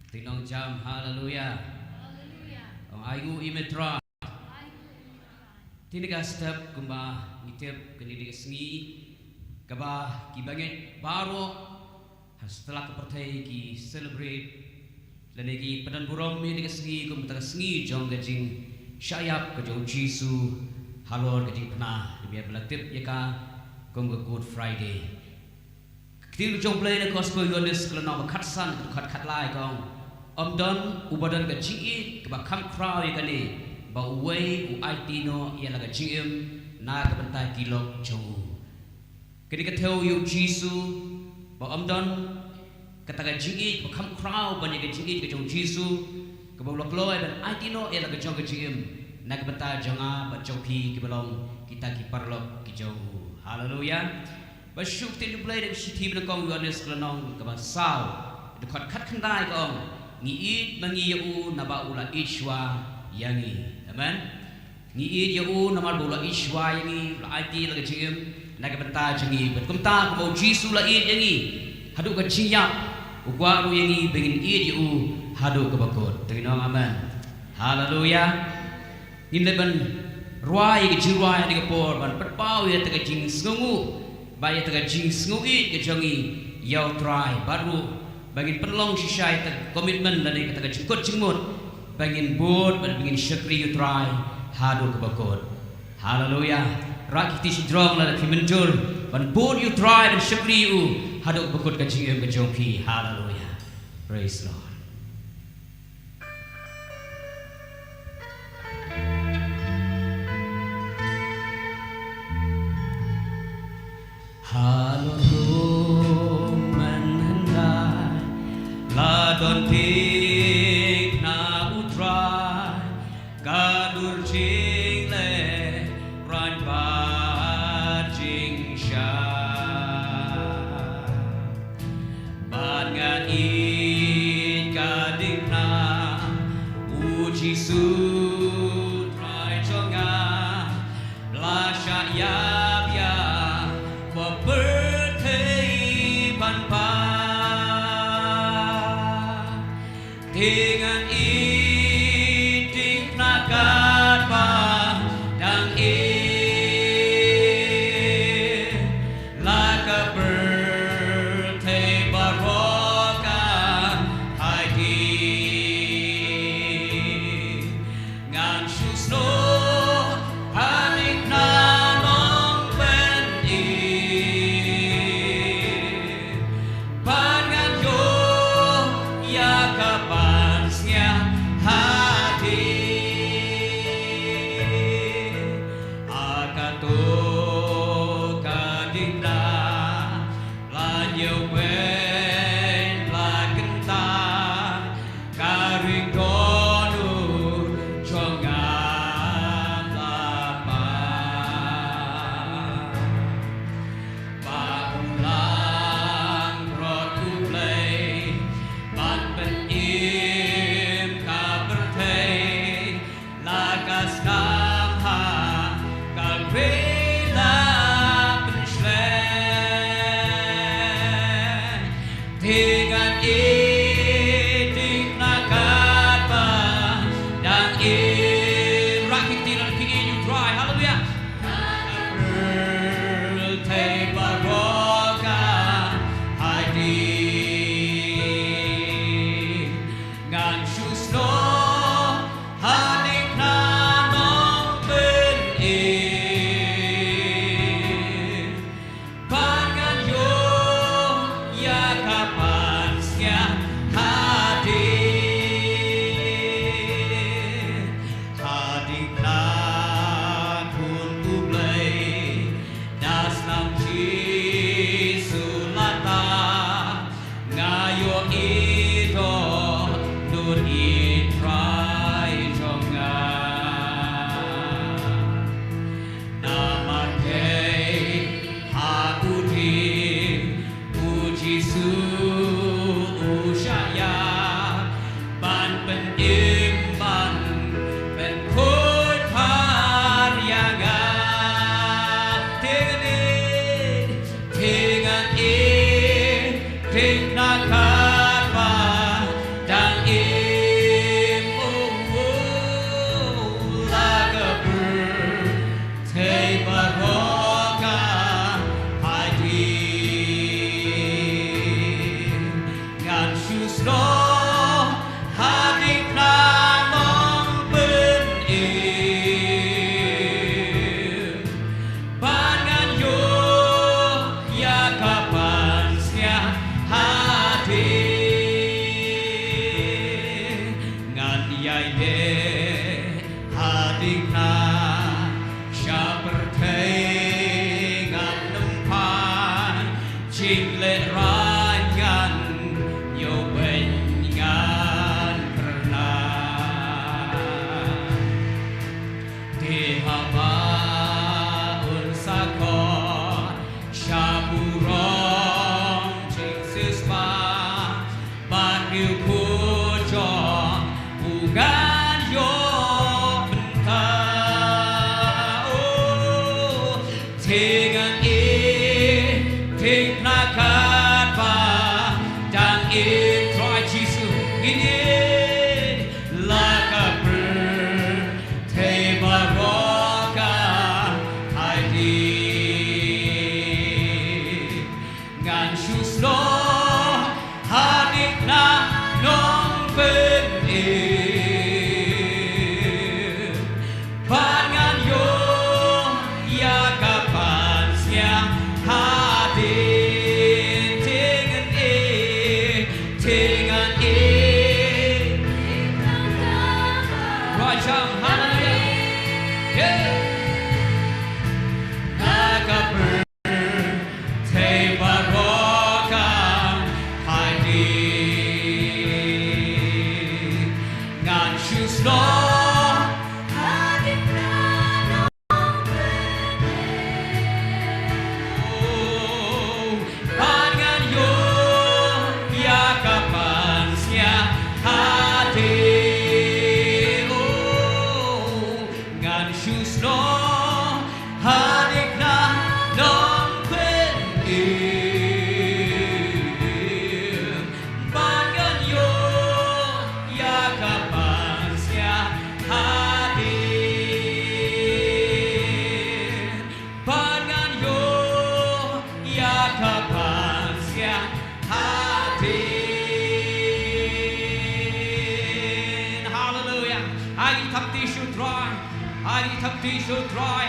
Tinong jam haleluya. Ang ayu imetra. Tiniga step kumba ngitip kenidik sengi kaba kibanget baro setelah kepertai ki celebrate lanegi padan burom ni sengi kum ta sengi jong gajing syayap ke jong Jisu halor gajing pena biar belatip yaka kum ke Good Friday. Ketika jong play na gospel yonis kalau nak khatsan khat lai kong Don ubadan ke jingi ke bakam kraw ya kali ba uwei u aitino ya laga jingim na ke bentai kilok jong ketika teu yu Jisu ba Don kata jingi bakam kraw ban ke jingi ke jong Jisu ke ba lokloy dan aitino ya laga jong ke jingim na ke bentai jonga ba jopi ke belong kita ki parlok ki jong haleluya ba syuk tin play de city ben kong yones klanong ke ba saw de khat khat khandai kong ngiit mangiyu nabaula ishwa yangi amen ngiit yu namal bula ishwa yangi la ati la jingim naga benta jingi betkumta ko Jisu la it yangi hadu ka ciyap ugwa ru yangi bengin it yu hadu ka bakot tinong amen haleluya nimleban ruai ke jiwa ni ka por ban petpau ya ta jing sngu ba ya ta jing sngu it ke jangi yau try baru bagi penlong sisai tak komitmen dari kata jengkut jengmut bagi board bagi syakri you try hadu kebakot haleluya rakiti sidrong la kimenjur ban board you try dan syakri you hadu kebakot kajing kejongpi haleluya praise Lord. Ladon pik na utrai kadur jing le ran ba jing sha ban ngan in ka ding na u Jisu trai jonga la sha ya ya ba birthday ban pa dengan itik nakat ba dang laka birthday baroka haji ngan susno hanik na nong pen pangan yo ya kapan Take na kapa dang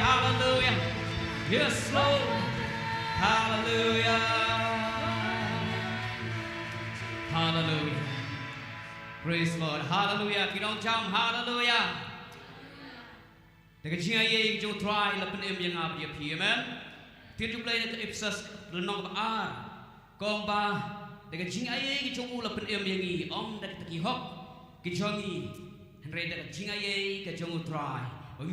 Hallelujah. Yes, Lord. Hallelujah. Hallelujah. Praise Lord. Hallelujah. Khi đông trong Hallelujah. Để cái chia ye cho try là bên em yang ab ye phi amen. Thiên chúng lên cái Ephesus là nong ba con ba để cái chia ye cho u là bên em yang nghi om để cái hốc cái cho nghi Hynrei để cái chia ye cái cho u try.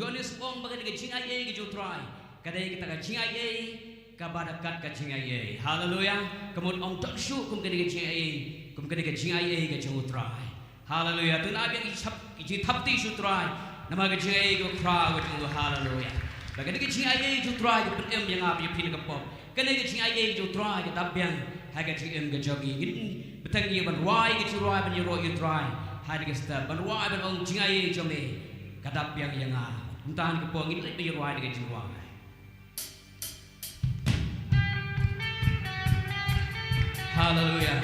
Yohanes om bagai cái chia ye cái cho try. Cái đây kita cái chia ye kabarakat cái chia ye. Hallelujah. Kemudian om tak syuk kum cái chia ye kum cái chia ye cái cho u try. Hallelujah. Tu nak yang iji thapti su try. Nama cái chia cái khreh cái cho hallelujah. Và cái chia ye cho try cái bên em yang ab ye pin cái pop. Cái này cái chia ye cho try cái tap yang hai cái chia em cái jogi. Betang ye ban wai cái chia wai ban ye ro ye try. Hai cái step ban wai ban ong chia ye cho me. Kadap yang ab. Untahan ke pong ini ye wai cái chia wai. Hallelujah.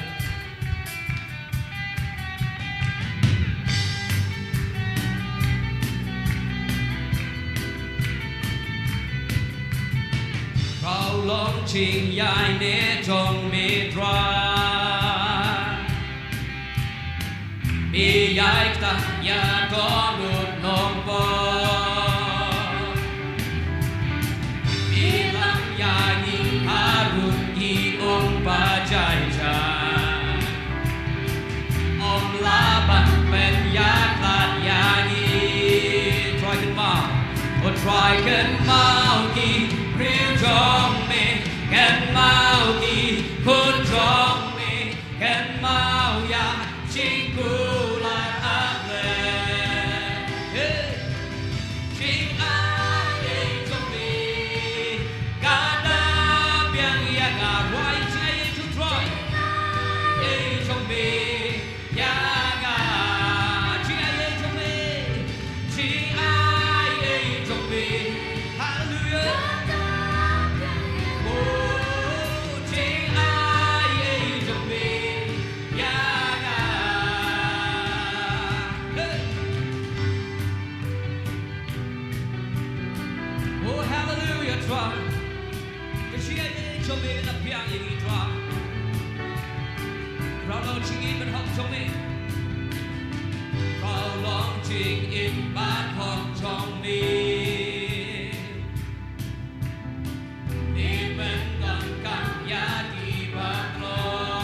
Rao long trình dài nế trong mê tra Bì dài ta nhà có đột nông bò Bì lăng nhà nhìn hạ rụt ghi ông bà chạy cha Ông la bắn bên giá lạt nhà nhìn Try can mau, oh try can mau ghi Real trong me, can mau ghi Khôn trong me, can mau ya Chính cụ là ác lệ Chính ai ấy trong me Cả đá biang ya ngà hoài Chính ai ấy trong trôi Ấy trong me ya ngà Chính ai ấy trong me Chính ai ấy trong me Hallelujah. Cái chia ye cho mình là piang ye đi tra, rao long ching in bên hông cho mình, rao long ching in bên hông cho mình, đi bên gần căn nhà đi bạc lo,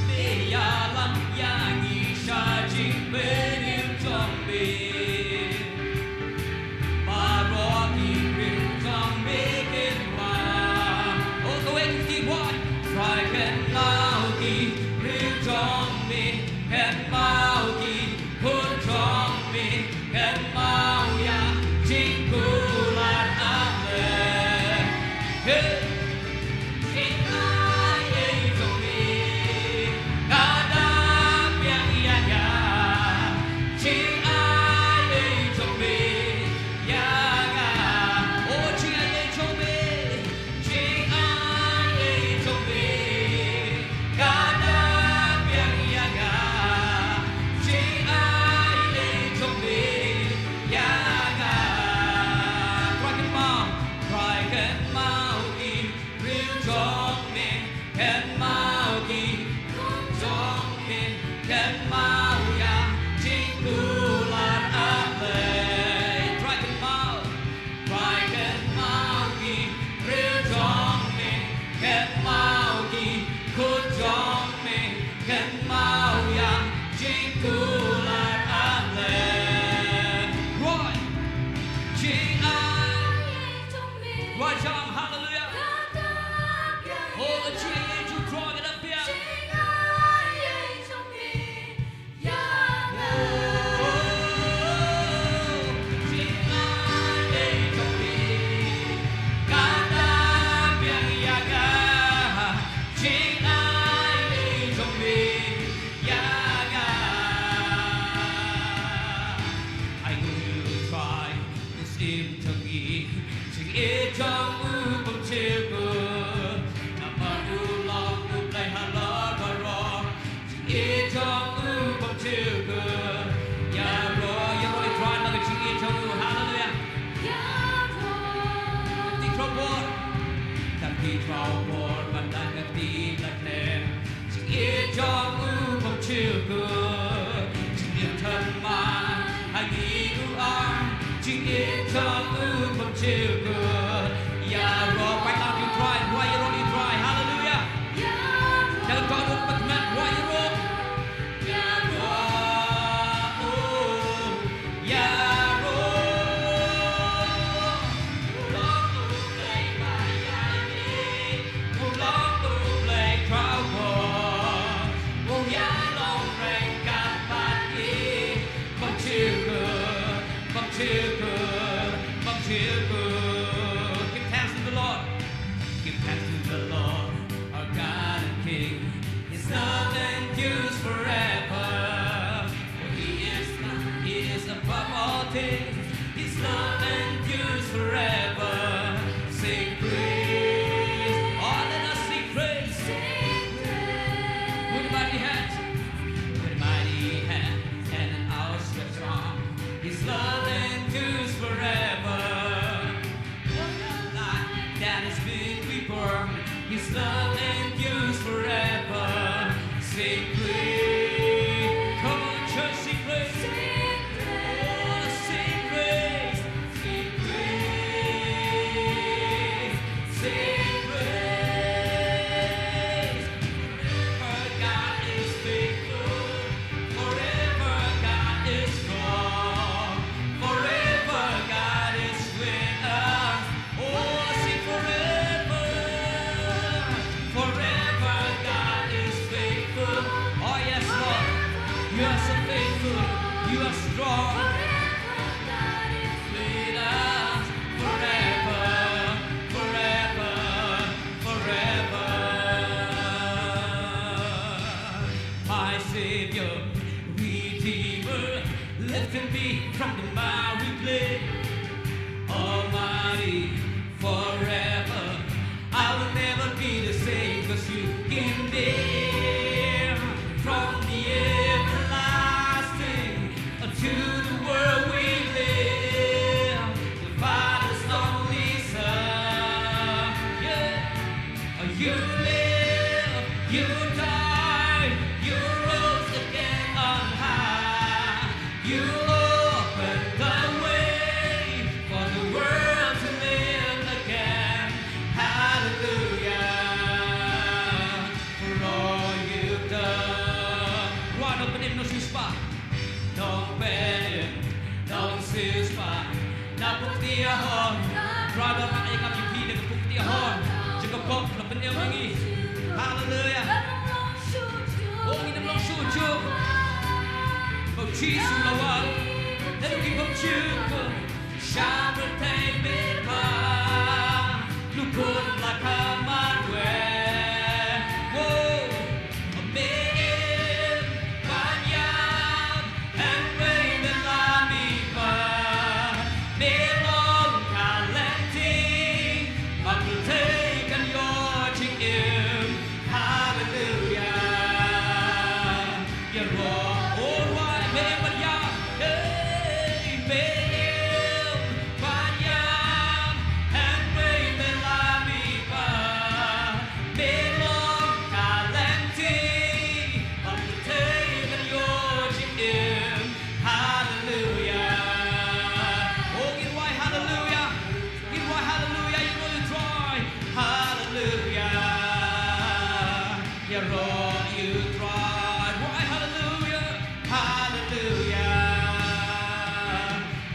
đi ya lăng ya nghi sa ching bên im cho mình. Try can now keep real from me and my cho ưu không chịu cười chỉ niệm thân mà hãy nghĩ ưu ai chỉ niệm cho ưu không chịu cười ya ro quay out you try why you don't try hallelujah jangan kau lupa berteman why you don't Give thanks to the Lord. Give thanks to the Lord, our God and King. His love endures forever. For He is above all things. His love endures forever. Sing praise. Oh, let us sing praise. With mighty hands, with mighty hand and an outstretched arm. His love endures forever. That has been reborn. His love endures forever. Sing praise. Come on, church, sing praise. Oh, sing praise. Sing praise. Sing praise. Forever God is faithful. Forever God is strong. Forever God is with us. Oh, sing forever. Forever God is faithful. Oh yes, Lord. You are so faithful. You are strong. With us forever, forever, forever. My Savior, Redeemer, lifted me from the miry clay. Almighty, forever, I will never be the same, 'cause you came there from the everlasting to the world we live. The Father's only Son. Yeah. You live, you died, you rose again on high. You opened the way for the world to live again. Hallelujah for all you've done. Right up in no sispa, don't bend, don't sispa. Na pukti ahon, right up in ikap yung pili ng pukti ahon. Jikapok na panyamangi. Hallelujah. Oh, inamlang suju. Bầu chi su lawan, đến khi bầu chưa xa bờ tây bên ba, lúc cuốn là kaman quê. Whoa, amen, banyak, and rain and lami pa, melong kalenting, maglutekan your chingim. Hallelujah. You're all right, man, but yeah, hey, man, banyak, and rain and lami pa, melong kalenting, maglutekan your chingim. Hallelujah. Oh, give why hallelujah. Give why hallelujah. You know you try. Hallelujah. You're all you try. Why hallelujah. Hallelujah.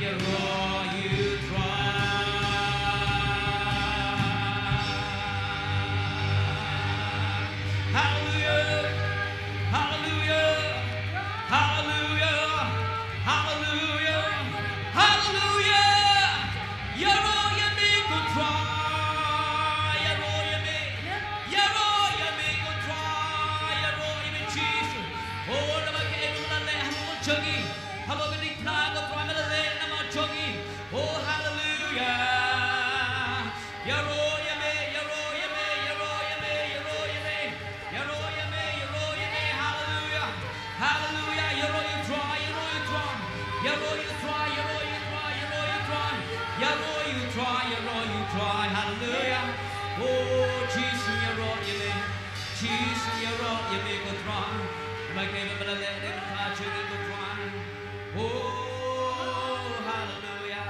You're all you try. Hallelujah. Hallelujah. Hallelujah. Hallelujah. Hallelujah. You're all you make go try. You're all you make. You're all you make go try. You're all you make Jesus. Oh, naman kayo malala hamon chogi. Hamon galing plago try malala naman chogi. Oh, hallelujah. You're all you make. You're all you make. You're all you make. You're all you make. You're all you make. You're all you make. Hallelujah. Hallelujah. You're all you try. You're all you try. You're all you try. You're all you try. You're all you try. You're all you try. You're all you try. Hallelujah. Oh, Jesus, you're all you make. Jesus, you're all you you make a try. My game of the land and touch you make a try. Oh, hallelujah.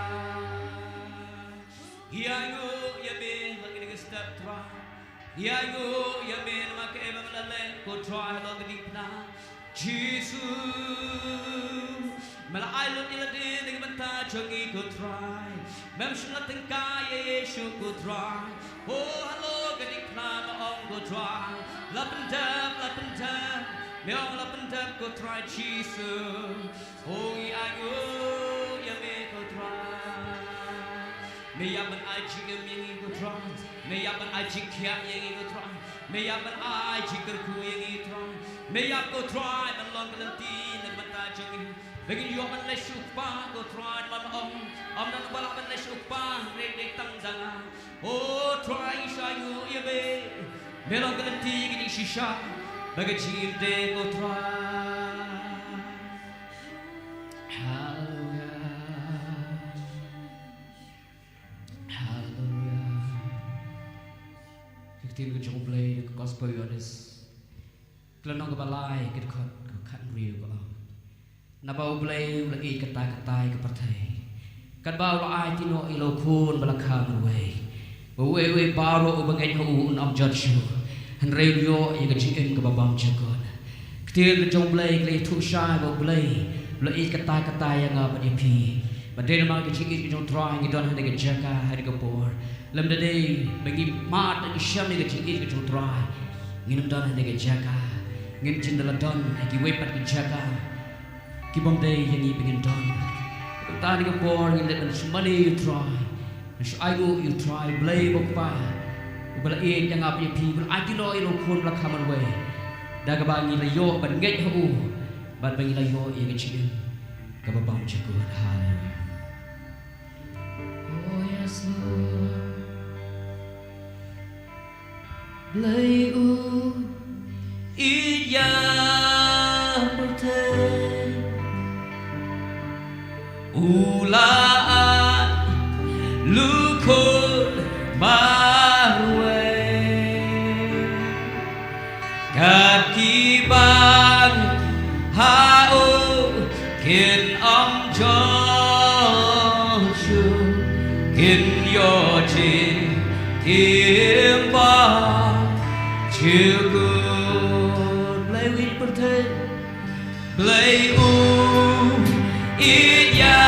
Yango, you mean like a step try. Yango, you mean my game of the land go try along the deep now. Jesus, mala I look in the day, they can touch you go try. Memshun nothing kaya, you go try. Oh, hello, getting climb on go try. Lap and tap, me on lap and tap go try Jesus. Oh, I go, you make go try. Me up an eye chicken, me go try. Me up an eye chicken, you go try. Me up an eye chicken, you try. Me up go try, and longer than teen and my touching. Begin you up and let you pa go try, Mama. I'm not well up and let you pa, ready tongue. Oh, try, you be. Me longer than teen in Shisha. Begin day go try. Hallelujah. Hallelujah. 15 good job play the gospel honest. กลนองกับลายกิดขัดกับขันเรียวก็นับเอาเปลวละอีกตายกับประเทศกันบ่าวละอายที่โนอิโลคูนบลังคามันเวบาโรบังเอ็นหูนอมจัดชูฮันเรียวโยยังกับจิเอ็นกับบางจักรกที่กระจงเปลกเลยทุกชายบ่เปลละอีกตายยังกับบัดพีบัดเดนมากับจิเอ็นกระจงทรายกิดอนให้กับจักรให้กับปอร์ลำเดย์บังกิมาดอิชามให้กับจิเอ็นกระจงทรายงินดอนให้กับจักรngin cindala don ki wepat ki jaga ki bomde yangi pingin don ta ni ko por ngin let somebody you try I go you try blay bokpa ubala e yang ap ye pi bal akilo ilo khon la khaman we da ga ba ngi la yo ban ngai hu ban ba ngi la yo ye ga chi ka ba bam chi ko hallelujah oh yes Lord blay u Iya berteh ulaan lukul marwe kaki bang hao kin om Joshua kin yoji timba chiku Play it ya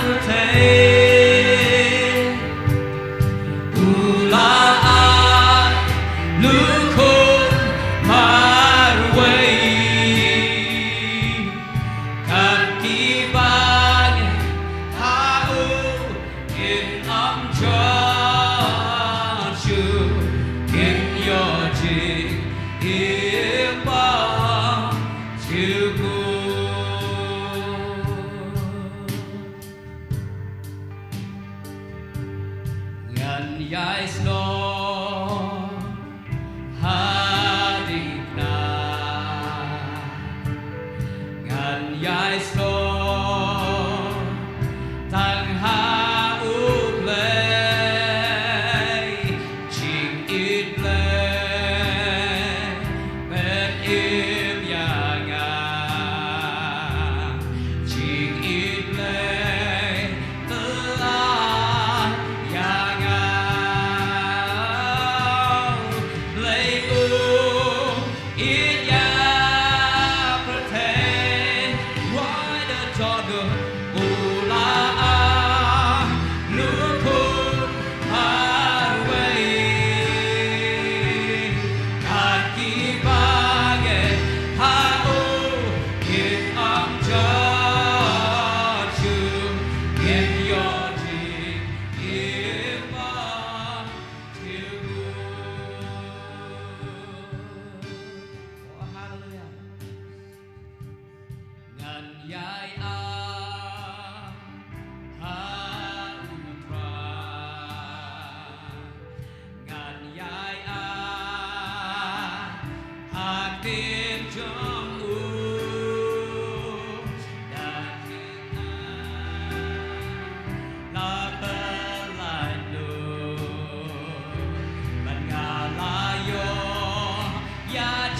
pretend ulaan lukon my way kan kibang hao in am Joshua in your jig Yai snow hadikna ngan yai snow tang ha uplay ching it play ben im yanga ching it play Ya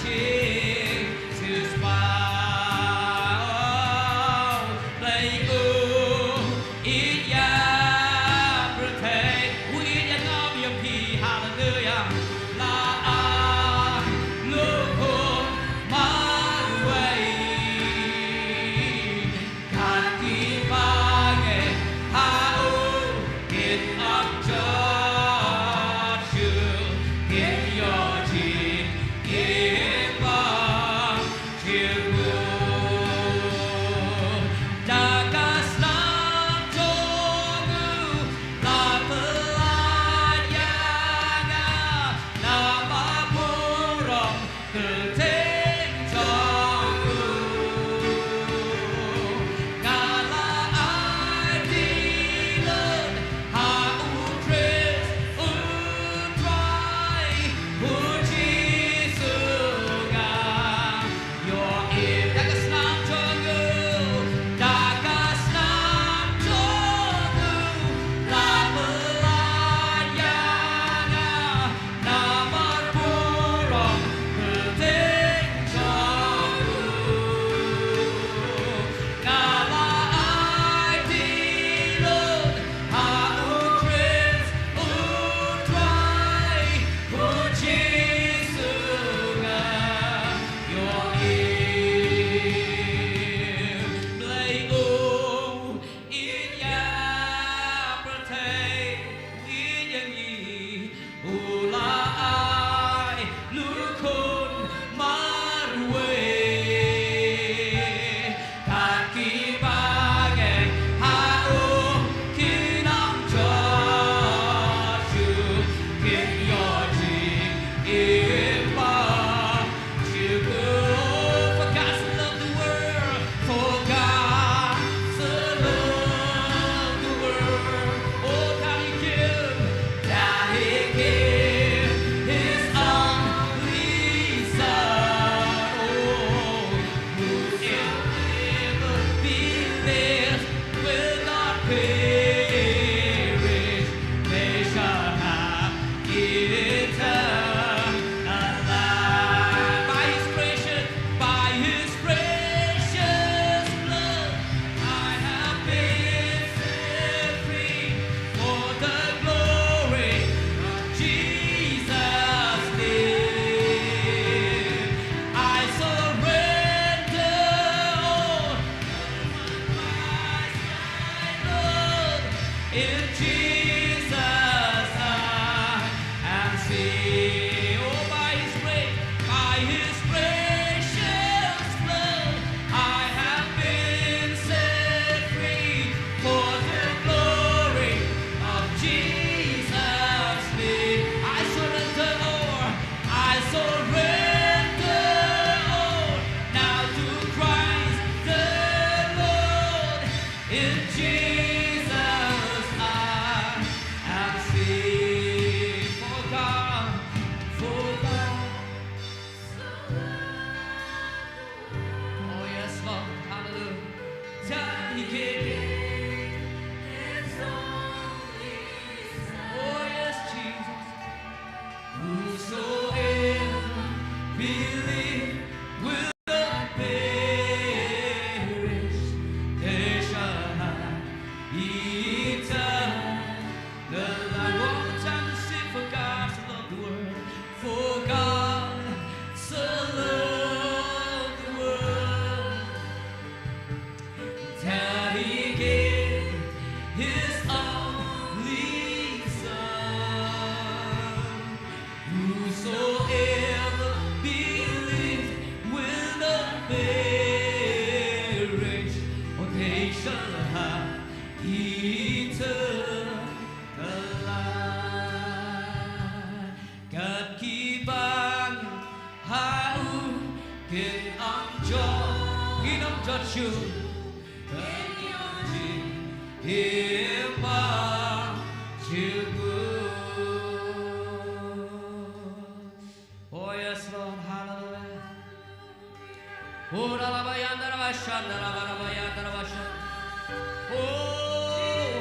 in joy, in joy, oh yes, Lord, hallelujah. Oh,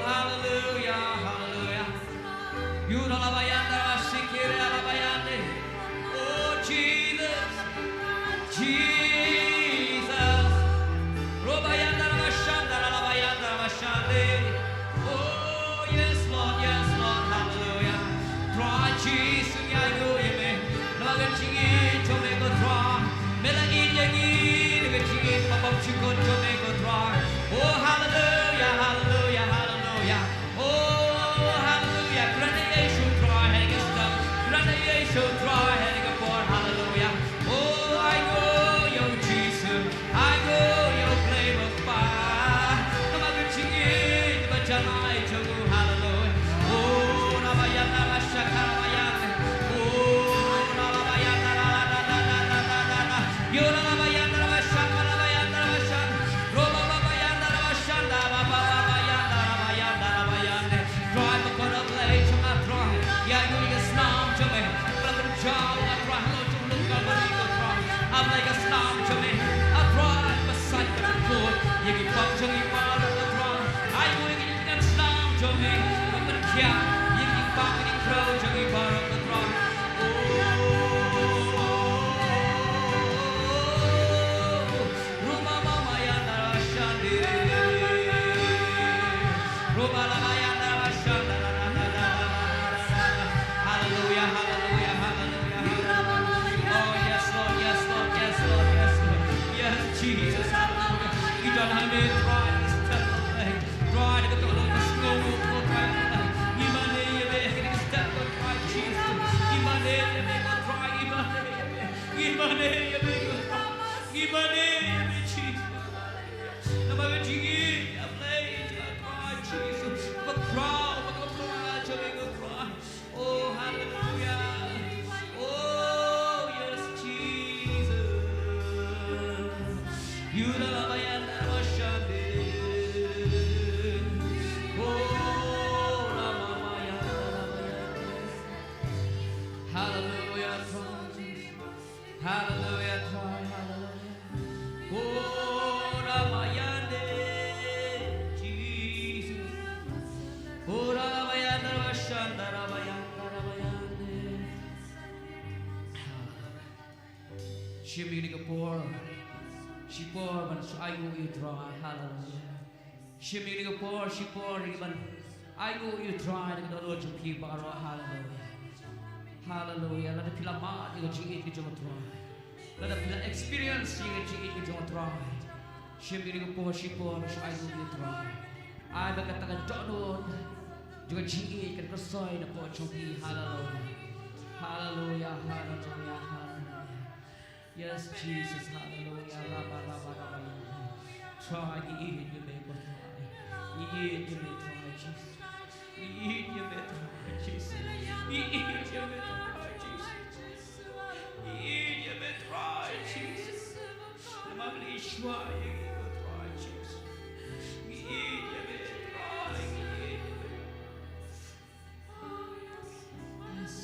hallelujah, hallelujah. Oh, Jesus, Jesus. Oh, yes, Lord, hallelujah. Try Jesus, I go, you may. Love to make a try. Melody, Papa, you go to make a try. Oh, hallelujah, hallelujah, hallelujah. Oh, hallelujah. Granation try, heading a step. Granation try, heading a board, hallelujah. Oh, I go, yo, Jesus. I go, yo, flame of fire. Come on, good chicken, but tonight, yo, hallelujah. Oh, Rabayana, Shakabayana. Oh, Rabayana, yo, Rabayana, Shakabayana, Roba Babayana, Shanda, Babayana, Rabayana. Drive a cut of late to my dry. Yeah, you need a slam to me. But I'm job, I try to look up a legal try. I'm like a slam to me. I try, but sight of the foot. You can fuck to me while I'm the dry. I want to get a slam to me. I'm the cat. You can fuck me crow to me while I'm the dry. Ruma Mama Yana Shandi. Ruma Lama Yana Shanda. Hallelujah, hallelujah, hallelujah. Oh, yes, Lord, yes, Lord, yes, Lord, yes, Lord. Yes, Jesus, hallelujah. You don't have me try this temple thing. Try to go to the snow, go try to you make a step of try, Jesus. You make a try, you make a try. Jesus. The moment you get, I'm late, I cry, Jesus. But cry, to make a cry. Oh, hallelujah. Oh, yes, Jesus. You love my end, I was hallelujah, hallelujah, hallelujah. Oh, Ramayane, Jesus. Oh, Ramayane, Rashanda, Ramayane. She meaning a poor. She poor, but I know you dry. Hallelujah. She meaning a poor, she poor, even I know you dry. The Lord you keep our hallelujah. Hallelujah. Let the people mad you eat you don't try. Let the people experience you don't try. She meaning a poor, she poor, but I know you dry. I berkatakan download juga eat can persoy na poor choki. Hallelujah. Hallelujah. Hallelujah. Hallelujah. Yes, Jesus, hallelujah. Try, eat, you may go try. Eat, you may try, Jesus. Eat, you may try, Jesus. Eat, you may try, Jesus. Eat, you may try, Jesus. The Mabli Shwa, you may try, Jesus. Eat, you may try, yes.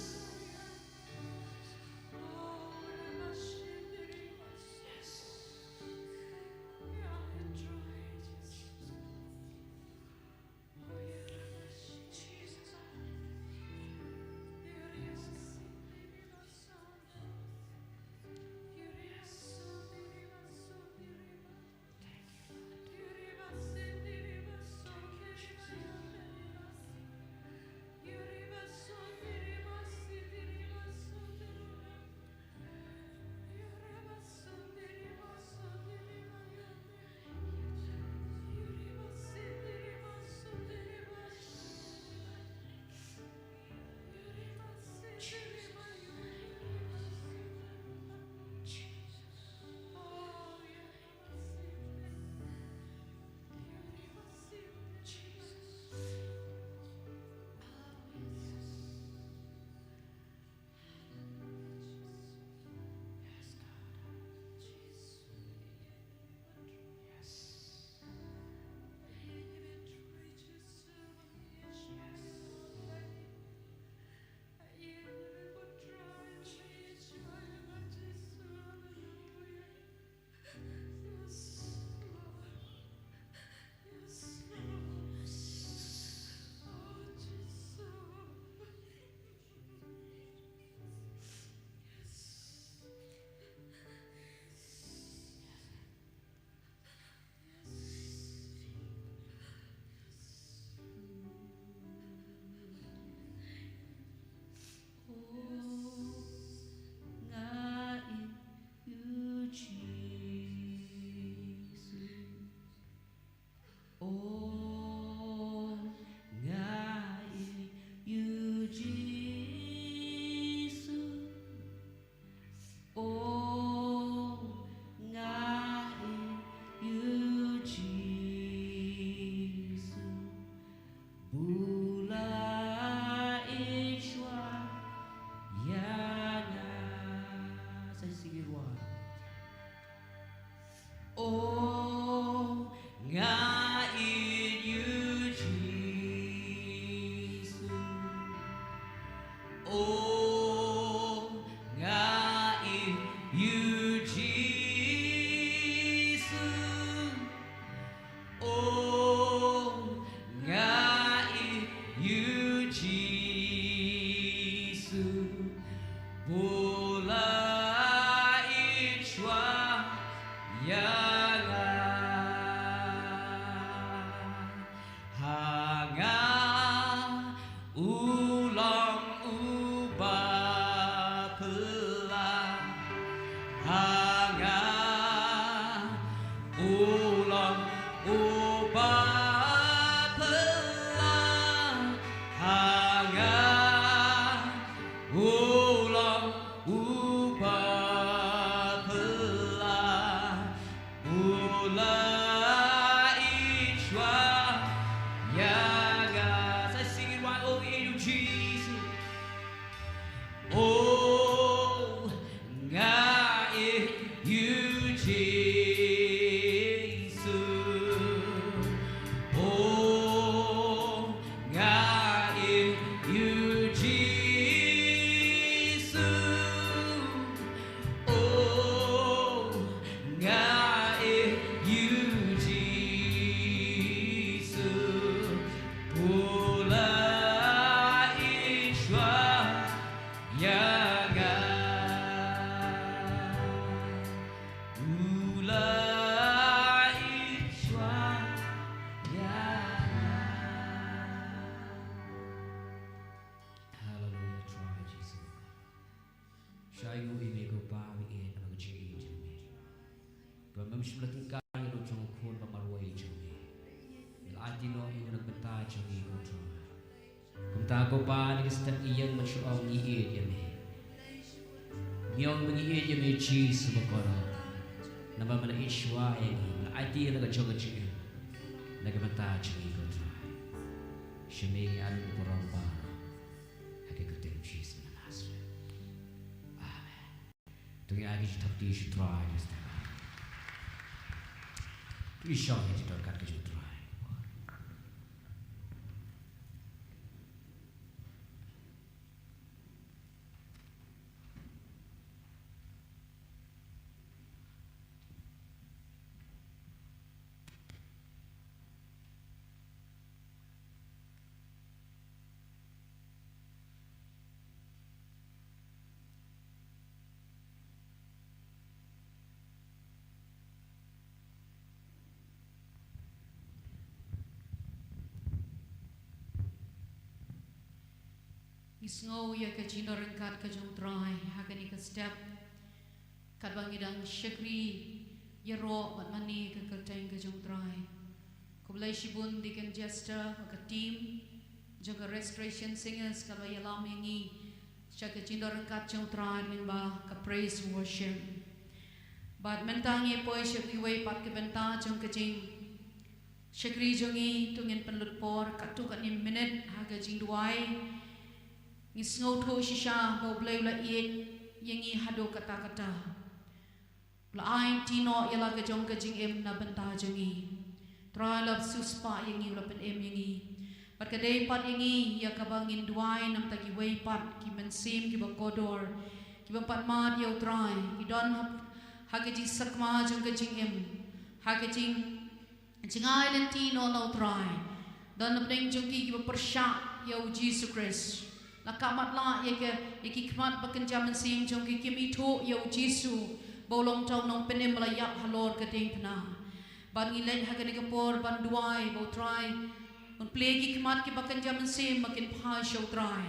Oh, ngain you Jesus. Oh, ngain you Jesus. Oh, ngain you Jesus. Bola ichwa yaga hanga ulang ubah pelah hanga ulang ubah pelah hanga ulang ubah pelah ula ichwa yaga. Let's sing it right over you, Jesus. Oh, ngain you Jesus. Oh, ngain you Jesus. Oh, ngain you Jesus. Pula ichwa yaga ula ichwa yaga. Hallelujah, try Jesus. Shayu ime go pa wi e na go chi jame. Go mam shula tingka lo chong khon ba marwai jame. Lati no yu na benta jame go try. Kumta ko pa ni stat iyang mashuang iye jame. Nyong mengiye jame Jesus bakora. Nama mana ishwa yang lati na go chong chi. Na go benta jame go try. Shame alu poramba. Hakikaten Jesus na nasre. Amen. Tungi agi thakti shi try just. Please show me to kat ke try. Isngo ya ke cino rengkat ke jong trai hakani ke step kat bangidang syakri ya ro mat mani ke kelteng ke jong trai ko belai shibun diken jester ke team jaga restoration singers kalau ya lam yangi syak ke cino rengkat jong trai ning ba ke praise worship bad mentang ye poi syakri wei pat ke benta jong ke jing syakri jongi tungin penlut por kat tu kat ni minute haga jing duai ngis ngau shisha bau blai la iet yangi hado kata-kata la ain tino yala ke jong ke jing em na benta jongi tralap suspa yangi la pen em yangi pat kadai pat yangi ya kabangin duai nam tagi wei pat ki mensim ki bakodor ki pat mat yau trai ki don ha ke jing sakma jong ke jing em ha ke jing jingai len tino no trai don peng jong ki persyak yau Jesus Christ la kamat la ye ki kmat bakenjam sing jong ki kimi tho yo Jesu bolong tau nong penem la yap halor ke ding pna ban ngi leng ha ke ni kapor ban duai bo try un play ki kmat ki bakenjam sing makin pha show try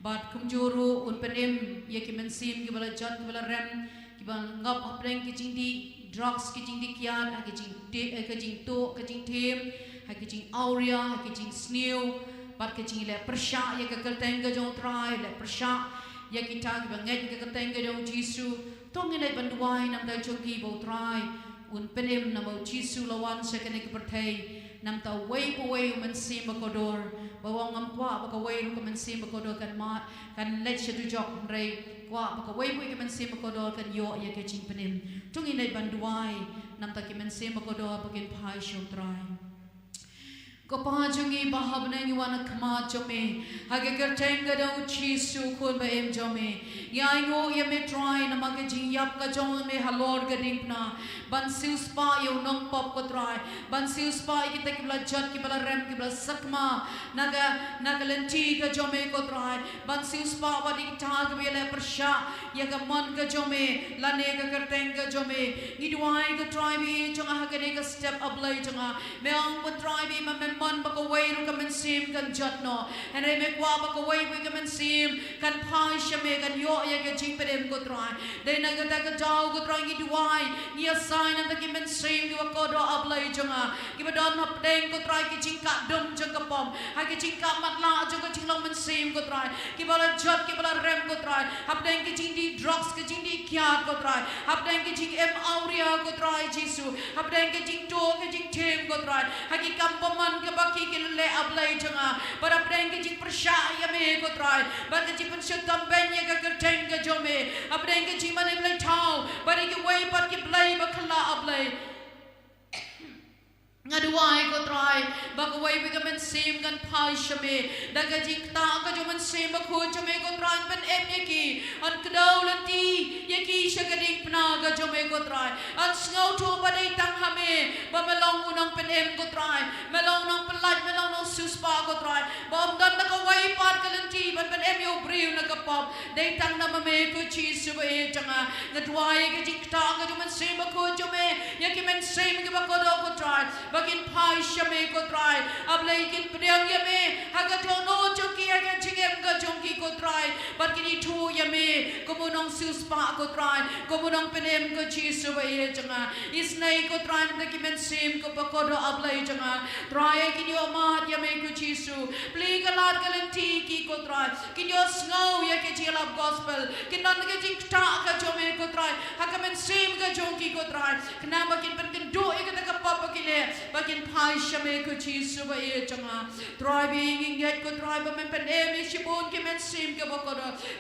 bat kumjuru un penem ye ki men sim ki bala jat ki bala rem ki ban ngap apreng ki jingdi drugs ki jingdi kian ha ki jing te ke jing to ke jing them ha ki jing aurea ha ki jing snew pat ke jing le persya ye ke kelteng ke jong trai le persya ye kita ki banget ke kelteng ke jong Jesu tong ni banduai nam dai jong ki bo trai un penem na mo Jesu lawan se ke ne ke perthai nam ta wei po wei men sim ko dor bawang ngam kwa ba ka wei ko men sim ko dor kan ma kan let se tu jok rei kwa ba ka wei ke men sim ko dor kan yo ye ke jing penem tong ni banduai nam ta ki men sem ko do bakin phai shom trai ko pa jungi bahab na ngi wana khma chome hage ker tenga da uchi su khon ba em jome ya ngo ye me try na ma ke jing yap ka jong me halor ga ding na ban siu spa yo nong pop ko try ban siu spa ki te ki bla jat ki bla rem ki bla sakma naga lenti ka jome ko try ban siu spa ba di ta ga bele persha ya ga mon ka jome la ne ga ker tenga jome ni duai ga try bi jong ha ga ne ga step up lai jong me ang ko try bi ma man baka way ro kamen sim kan jat no and I make wa baka way we kamen sim kan pai shame kan yo ya ke jing pedem ko try de na ga ta ga jaw ko try gi duai ni a sign and the kamen sim gi ko do ablai jonga gi ba don hap deng ko try ki jing ka dum jong ka pom ha ki jing ka mat la jong ko jing long men sim ko try ki bala jat ki bala rem ko try hap deng ki jing di drugs ki jing di khyat ko try hap deng ki jing em auria ko try jisu hap deng ki jing to ki jing them ko try ha ki kam paman ke baki ke le ablai janga para preng ke jing percaya me ko try ba ke jing pensek tamben ye ka kerteng ke jome apreng ke jing mane blai thau ba ke way pat ke blai ba khla ablai ngaduai ko try ba ko way we kamen sim kan phai shame da ka jing ta ka jo man sim ba khu chome ko try pen em ye ki an kdau lati ye ki shakading pna ka jome ko try an ngau thu ba dei tang ha me ba melong unang pen em ko try melong nang pelaj melong nang suspa ko try ba om dan ka way par ka lati ban pen em yo briu na ka pop dei tang na me ko chi su ba e changa ngaduai ka jing ta ka jo man sim ba khu chome ye ki men sim ki ba ko do ko try bakin pai shame ko try ablai kin priang ye me haga to no choki haga chingem ga chongki ko try bakin thu ye me ko monong suspa ko try ko monong penem ko chi su ba ye changa isnai ko try na ki men sim ko pa ko do ablai changa try kin yo ma ye me ko chi su pli ka lat ka len ti ki ko try kin yo snow ye ke chi love gospel kin nan ke jing ta ka jo me ko try haga men sim ga chongki ko try kna bakin pen kin do e ka ka pa pa ki le bakin pai shame ko chi su ba e changa driving in yet ko drive men pen e shibun ki men sim ke boko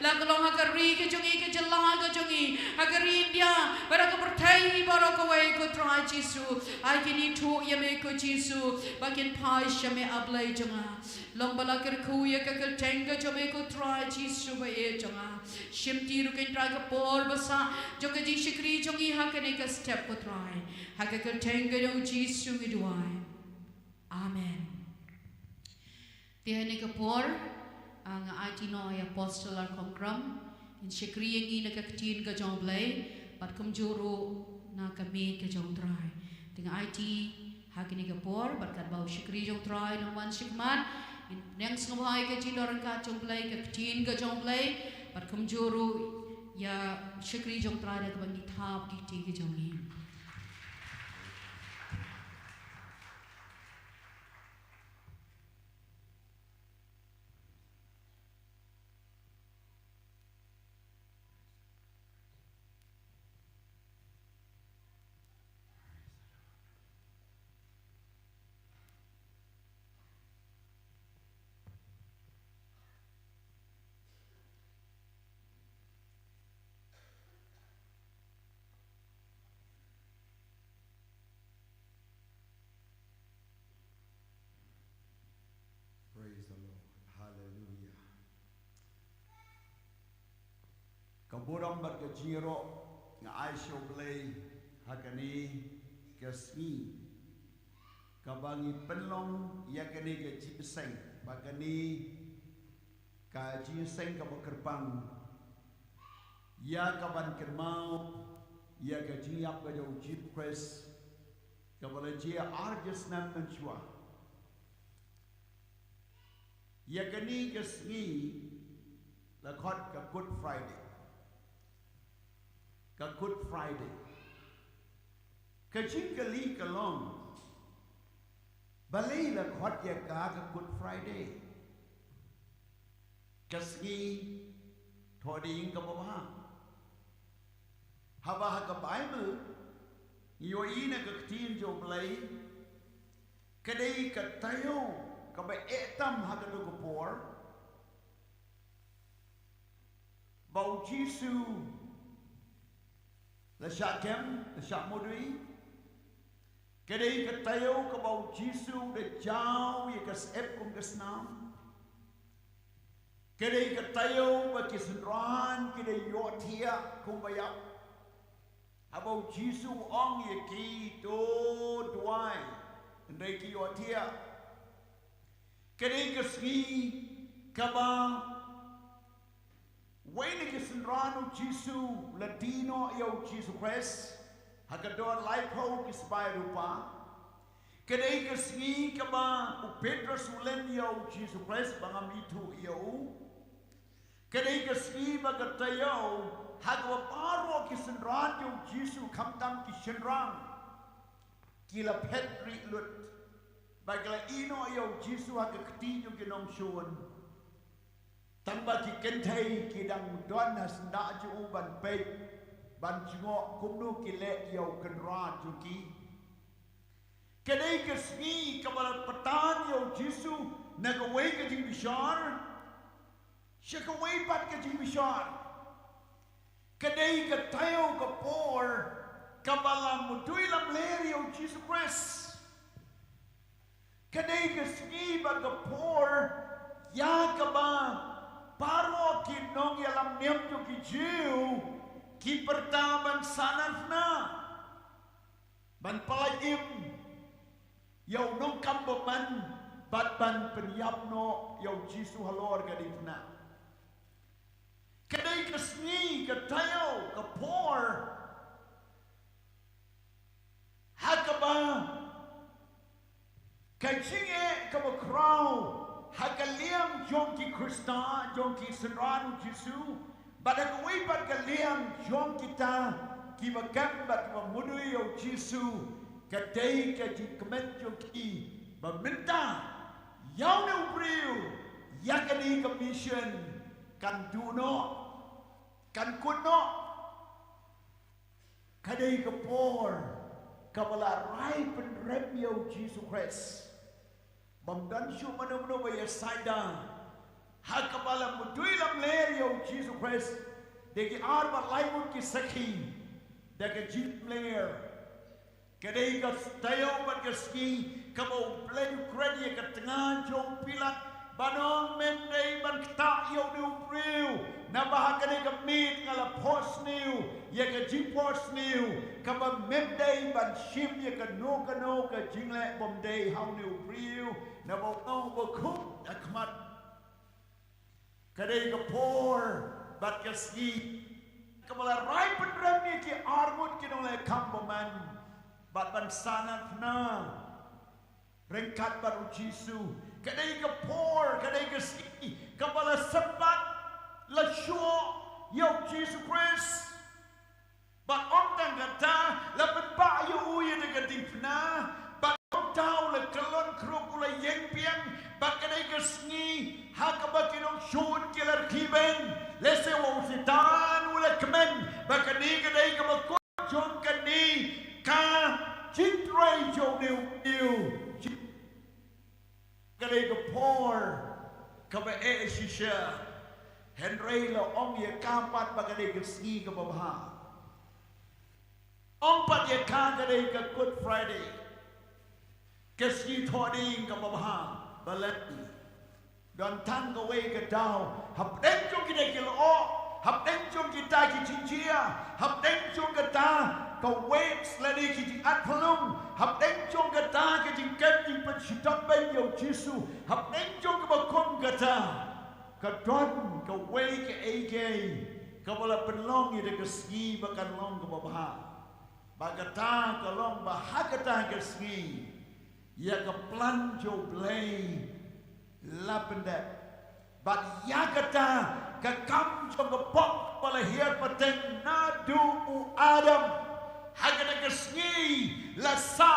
la ko ha ka ri ke jongi ke jala ga jongi ha ka ri india bara ko perthai bara ko wai ko try chi su ai ki ni thu ye me ko chi su bakin pai shame ablai changa long bala ker khu ye ka ka tenga chome ko try chi su ba e changa shimti ru ken try ka por basa jo ke ji shikri jongi ha ka ne ka step ko try ha ka tenga no chi su mi duai amen tiene ka por ang IT no ay apostolar konkram in shikri ngi na ka tin ka jong blai pat kum juru na ka me ka jong try ting IT ha ka ni ka por bat ka bau shikri jong try no man shikman in nang sngbai ka tin orang ka jong blai ka tin ka jong blai pat kum juru ya shikri jong try na ka bangi thap ki ti ka jong ni Praise the Lord. Hallelujah. Kaburam bat ke jiro nga aisyo blay hakani kasni kabangi penlong yakani ke jipseng bakani ka jiseng ka bakerpang ya kaban kermau ya ka jiap ka jau jip press kabala jia arjes nam menchua yakani kasni la khot ka Good Friday ka Good Friday ka jingkali ka long balay la khot ya ka Good Friday kasni thoding ka baba haba ka Bible yo ina ka tin jo blay kadai ka tayo ka ba etam ha ka ko por bau jisu la shakem la shamudri Kadai ka tayo ka bau Jisu de jau ye ka sep kum kesnam. Kadai ka tayo ba kisran kadai yo thia kum bayap. Abau Jisu ong ye ki to duai ndai ki yo thia. Kadai ka sgi ka ba Wayne kisran Jisu Latino yo Jisu Christ. Hagador laipo kisbai rupa. Kadai kesni kaba u Petrus ulen yo Jesus Christ bangam itu yo. Kadai kesni bagatayo hagwa paro kisenran yo Jesus kamtam kisenran. Kila petri lut. Bagala ino yo Jesus hagakti yo ginong shuan. Tamba ki kentai kidang don has nda ju ban pe. Ban jingo kumnu kile yau kenran juki. Kadai kesni kabala patan yau Jisu nagawai ke jing bishar. Syakawai pat ke jing bishar. Kadai ke tayo ke por kabala mutui lam ler yau Jisu Christ. Kadai kesni ba ke por ya kaba paro kinong yalam niam juki jiu. Ki pertaban sanarna ban palayim yau nong kambaman bat ban penyapno yau Jisu halor gadipna kadai kesni katayo kapor hakaba kajinge kabakrau hakaliam jongki Krista jongki senranu Jisu. Pada kewibat kalian jom kita kibagambat memudui yo Jisu kadai kaji kemenjong ki meminta yau ne ubriu yakani commission kan duno kan kuno kadai kepor kabala rai penrep yo Jisu Christ bamdan syu mano-mano baya saida Hakabala mudui lam ler yo Jesus Christ. Deki arba laimut ki sakhi. Deki jeep ler. Kadai ka tayo bat ka ski. Kamo play kredi ka tengah jom pilat. Banong mendai ban kta yo ni upriu. Nabahakane ka meet ngala post new. Ye ka jeep post new. Kamo mendai ban ship ye ka no ka jingle bomdai how ni upriu. Nabong bakum akmat. Kadai kapor bat kaski kabala rai penrem ni ki armut ki nolai kambaman bat ban sanat na rengkat baru Jisu kadai kapor kadai kaski kabala sebat la syo yo Jesus Christ bat ontang kata la penpa yo uye de gadipna bat ontau la kelon krokula yeng piang bat kadai kasni hakabakinong syun kilar kiben lese wa usitan wala kemen bakani kadai kamakot jom kani ka jintrai jom niu kadai kapor kaba shisha Hynrei la ong ye kampat bakadai kasni kababha ong pat ye ka kadai ka Good Friday kasni thoding kababha balat dan tang kawai ke dau hab denjong kita kilo hab denjong kita ki cinjia hab denjong kita kawai seladi ki at pelung hab denjong kita ki jingkat di pensidang bayi yo Jisu hab denjong ke bakon kita kadon kawai ke ege kabala penlong ide ke ski bakan long ke babha bagata kalong bahagata ke ski ya ke plan jo blay lapendek but yakata kakam jong pok pala hiat pateng nadu u adam hagada kesni lasa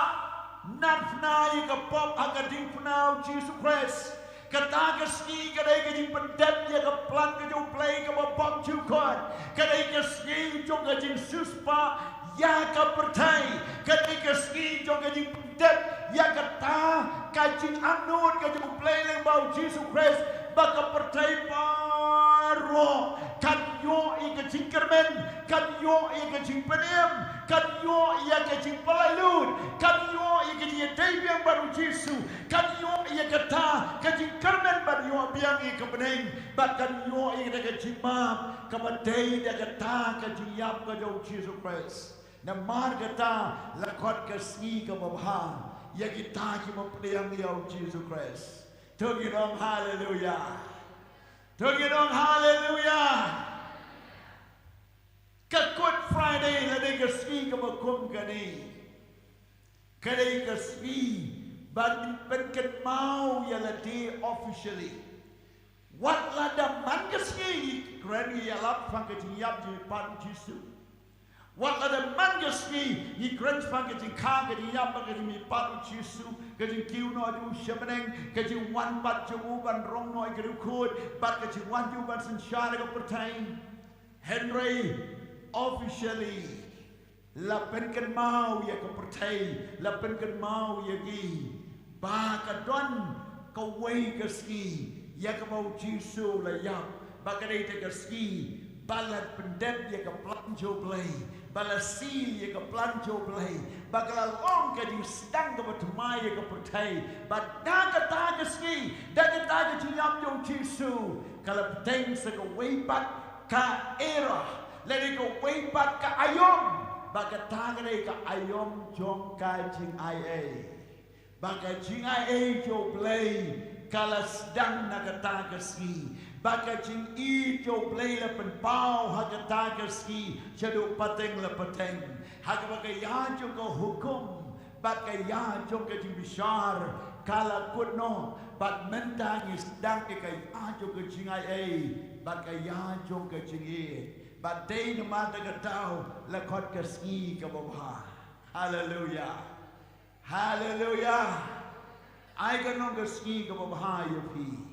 nafna yaka pop hagading punau Jesus Christ kata kesni kadai kajing pendep yaka plan kajong play ka bapam jukot kadai kesni jong kajing suspa yaka pertai kadai kesni jong kajing pendep ya kata kajing anut kajing play leng bau Jesus Christ baka pertai paro kan yo i kajing kermen kan yo i kajing penem kan yo i kajing palayut kan yo i biang baru Yesu kan yo ia kata kajing kermen baru yo biang i kebening bat kan yo i kata kajimam kamadai dia kata kajiyap kajau Yesus Christ namar kata lakot kasih kebabha ya kita ki memperliang yo Yesus Christ tugidong haleluya tugidong haleluya ka Good Friday la de kasih kebakum kani Kali kasih ban penken mau ya lati officially. Wat lada man kasih kerana ya lap fang kejiyap di pan Yesu. Wat lada man kasih ni kerana fang kejikang kejiyap bagi mi pan Yesu. Kejikiu no adu sebeneng kejiwan bat jemu ban rong no kerukud bat kejiwan ju ban sensyara kepertain. Hynrei officially. Lapen kan mau ya kepercayai, lapen kan mau ya gi, bakadon kawai keski, ya kemau Yesus layap, bakadai te keski, balat pendep ya ke planjo play, balasi ya ke planjo play, bakalal ong ke di sedang ke bertemai ya kepercayai, badak kata keski, dak kata kejiam jo Yesus, kalau peteng sekawai bat ka era, lagi kawai bat ka ayom. Bagatagre ka ayom jong ka jing ai baga jing ai jo play kala sedang nagatagaski baga jing I jo play la pen pau hagatagaski chadu pateng la pateng haga baga ya jo ko hukum baga ya jo ka jing bishar kala kunno bat mentang sedang ka ya jo ka jing ai baga ya jo ka jing But day no matter gatau la kot kaski kababha. Hallelujah. Hallelujah. I can no kaski kababha yapi.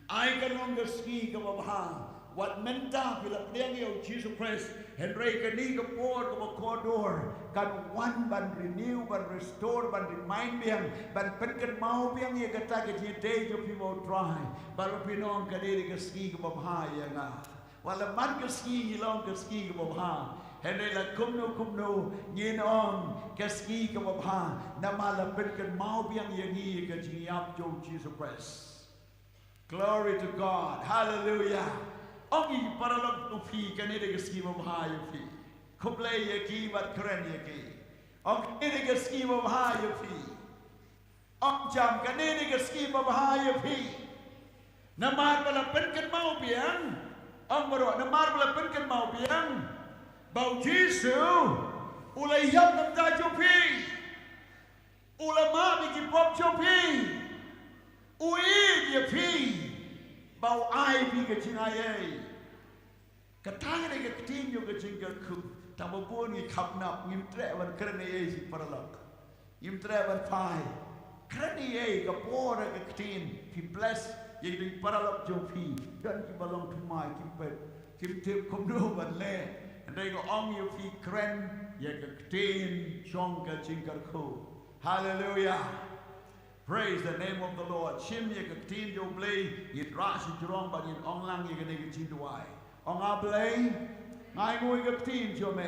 I can no kaski kababha. What menta pila plengi of Jesus Christ. Hynrei kani kapor kabakodor. Kan one ban renew ban restore ban remind biang ban penkan mau biang ye kata ke day jo pimo try. Baru pinong kani kaski kababha yanga. Wala man kaski ilong kaski kababha. Hynrei la kumno nyin ong kaski kababha. Namala penkan mau biang yangi ke jiyap jo Jesus Christ. Glory to God. Hallelujah. Ongi paralog upi kanide kaski kababha yupi. Kuplay yaki bat kren yaki. Ong kanide kaski kababha yupi. Ong jam kanide kaski kababha yupi. Namar pala penkan mau biang. Ang marok na marbala penkan mau biang bau Yesu ulay yam nam da jopi ulama bigi pop jopi ui dia pi bau ai bi ke jingai katang ni ke tin yo ke jinga ku tamapun ni khapnap ngim tre wan krane ei si paralak ngim tre wan pai krane ei ka pora ke tin pi bless ye ding paralak jopi dan ki balong tumai kim pet kim tip kom no ban le and they go on you fi kren ye ka tin chong ka jingar ko hallelujah praise the name of the Lord chim ye ka tin jo blay ye rashi jrong ba in ong lang ye ka ne jin duai ong a blay ngai ngoi ka tin jo me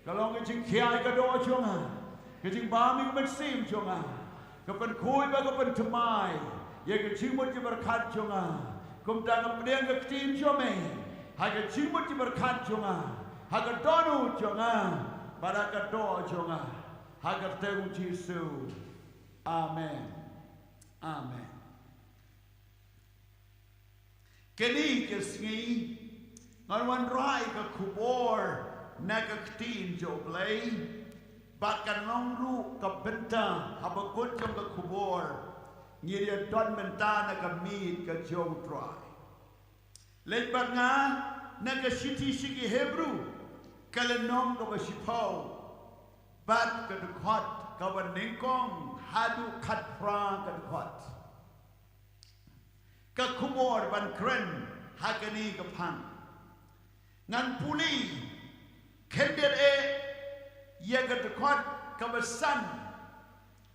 ka long ka jing khia ka do chong a ka jing ba mi ka sim chong a ka pen khoi ba ka pen tumai ye ka chimut je berkat chonga kum dang pdeng ka tin chome ha ka chimut je berkat chonga ha ka donu chonga baraka do chonga ha ka teu Yesu amen amen keni kesngi ngan wan rai ka kubor na ka tin jo blay bakan long ru ka benta ha ba kut ka kubor Ngiria don mentana ka meet ka jow try. Lebat nga na ka shiti shiki Hebrew kalenong ka basipau bat ka dukhat ka baningkong hadu khatpra ka dukhat. Ka kumor ban kren hakani ka pang. Ngan puli kender e ye ka dukhat ka basan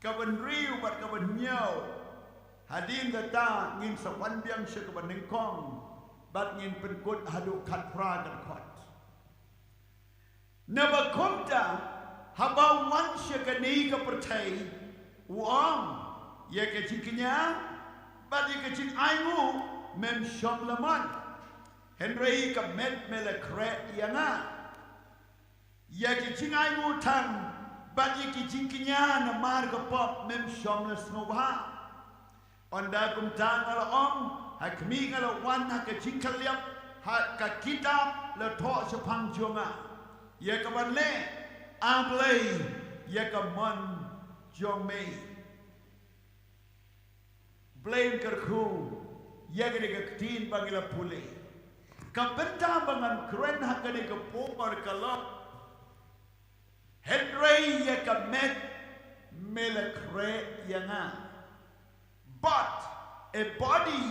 ka banriu bat ka banyaw. Hadin kata ngin sawan biang siya ka baningkong bat ngin penkut hadu khatpra ka dukhat. Nabakumta habaw man siya kani ka percay uang ye ke ciknya but ye ke cik aingu mem shom laman Hynrei ka met mele khreh yanga ye ke cik aingu tang but ye ke ciknya na mar ka pop mem shom la snobha onda kum tang ala om ha kmi ngala wan ha ke cik kaliap ha ka kitab le tho sepang jonga ye ka ban le ablay ye ka mon jong me blame kerku ye ka de tin bangila pule ka benta bangan kren ha ka de ka popar kala Hynrei ye ka met mele khreh yanga but a body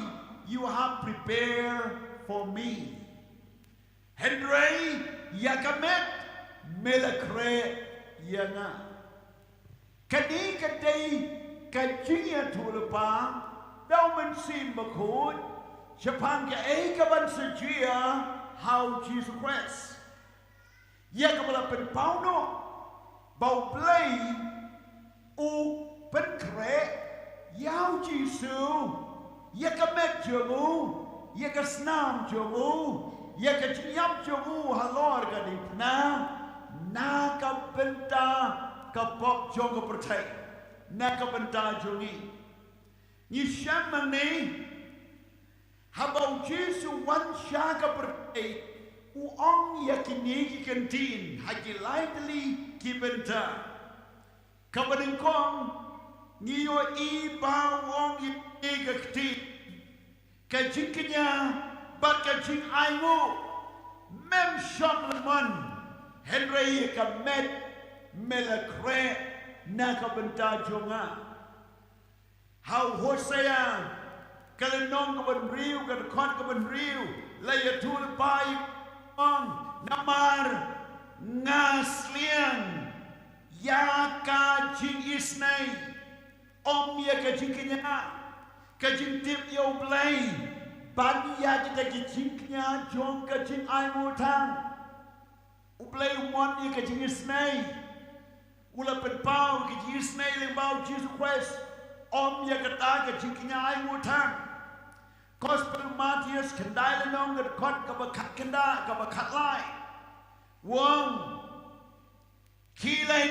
you have prepared for me Hynrei ye ka met mele khreh yanga kani ka dei ka jinga tulpa dau men sim bakut Japan ke ka ban sejia how Jesus Christ ye ka bala pen pauno bau play u pen khreh yau Jesus ye ka met jomu ye ka snam jomu ye ka jinyam jomu halor ka di na ka benta ka pop jong ka pertai na ka benta jongi ni shaman ni habau Jesu wan sha ka pertai u ong ya kini ki kantin haji lightly ki benta ka bading kong ni yo I ba wong I ka kti ka jinknya ba ka jing aingu mem sham man Hynrei ka met mele khreh na ka benta jonga how Hosea kalenong ka ban riu ka khot ka ban riu la ya tul pai ong namar ngasliang ya ka jing isnai om ya ka jing kenya ka jing tip yo blai ban ya kita jing kenya jong ka jing ai mu thang uplay one ye ka jing isnai ula pen pau ka jing isnai le bau Jesus Christ om ye ka ta ka jing kenya ai mu thang gospel Matthias kendai le nong ka kot ka ba khat kenda ka ba khat lai wong kilai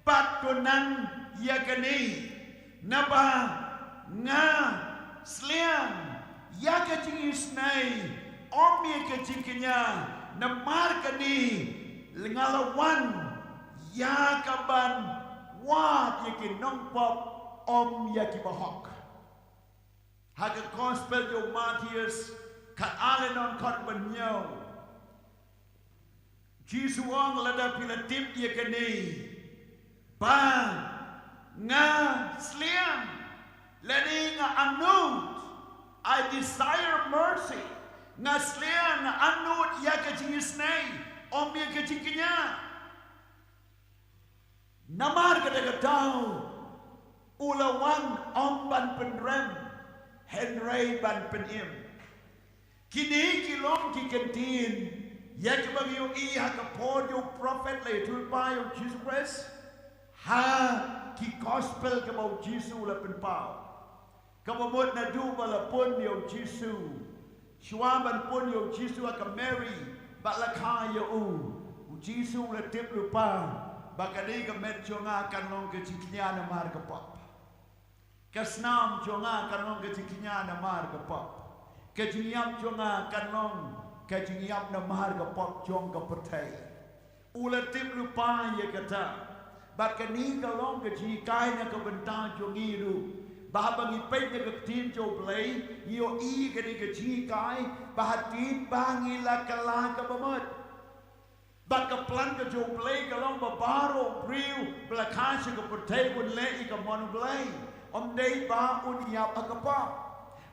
bat to nan ye ka ni naba nga sliang ya ka jing isnai om ye ka jing kenya na markani lingalawan ya kaban wat yakin nong pop om yaki bahok haga gospel yo Matthias kat alenon kot banyo Jisu ang lada pila tip yakani ba nga sliam lani nga anut I desire mercy Ngaslian anut ya ka jingisnai om ya ka jingkinya namar ka daga tau ulawan om ban penrem Hynrei ban penim kini kilom ki kentin ya ka bang yo I ha ka pod yo prophet le tul pa yo Jesus Christ ha ki gospel ka mau Jesus la pen pau ka mamot na du bala pon yo Jesus Shuaban pun yo Jisu akan Mary baklakha yo u Jisu le tip lupa bakadi ka met jonga kan long ke ciknya na mar ka pop kasnam jonga kan long ke ciknya na mar ka pop ke jinyam jonga kan long ke jinyam na mar ka pop jong ka pertai u le tip lupa ye kata bakani ka long ke jikai na ka benta jongi ru bahabang ipay na kaktin jo blay yo I ka di ka jikay bahatin bangi la kala ka bamad baka plan ka jo blay ka lang babaro briw blakasya ka putay un le I ka mon blay om day ba unyap akapa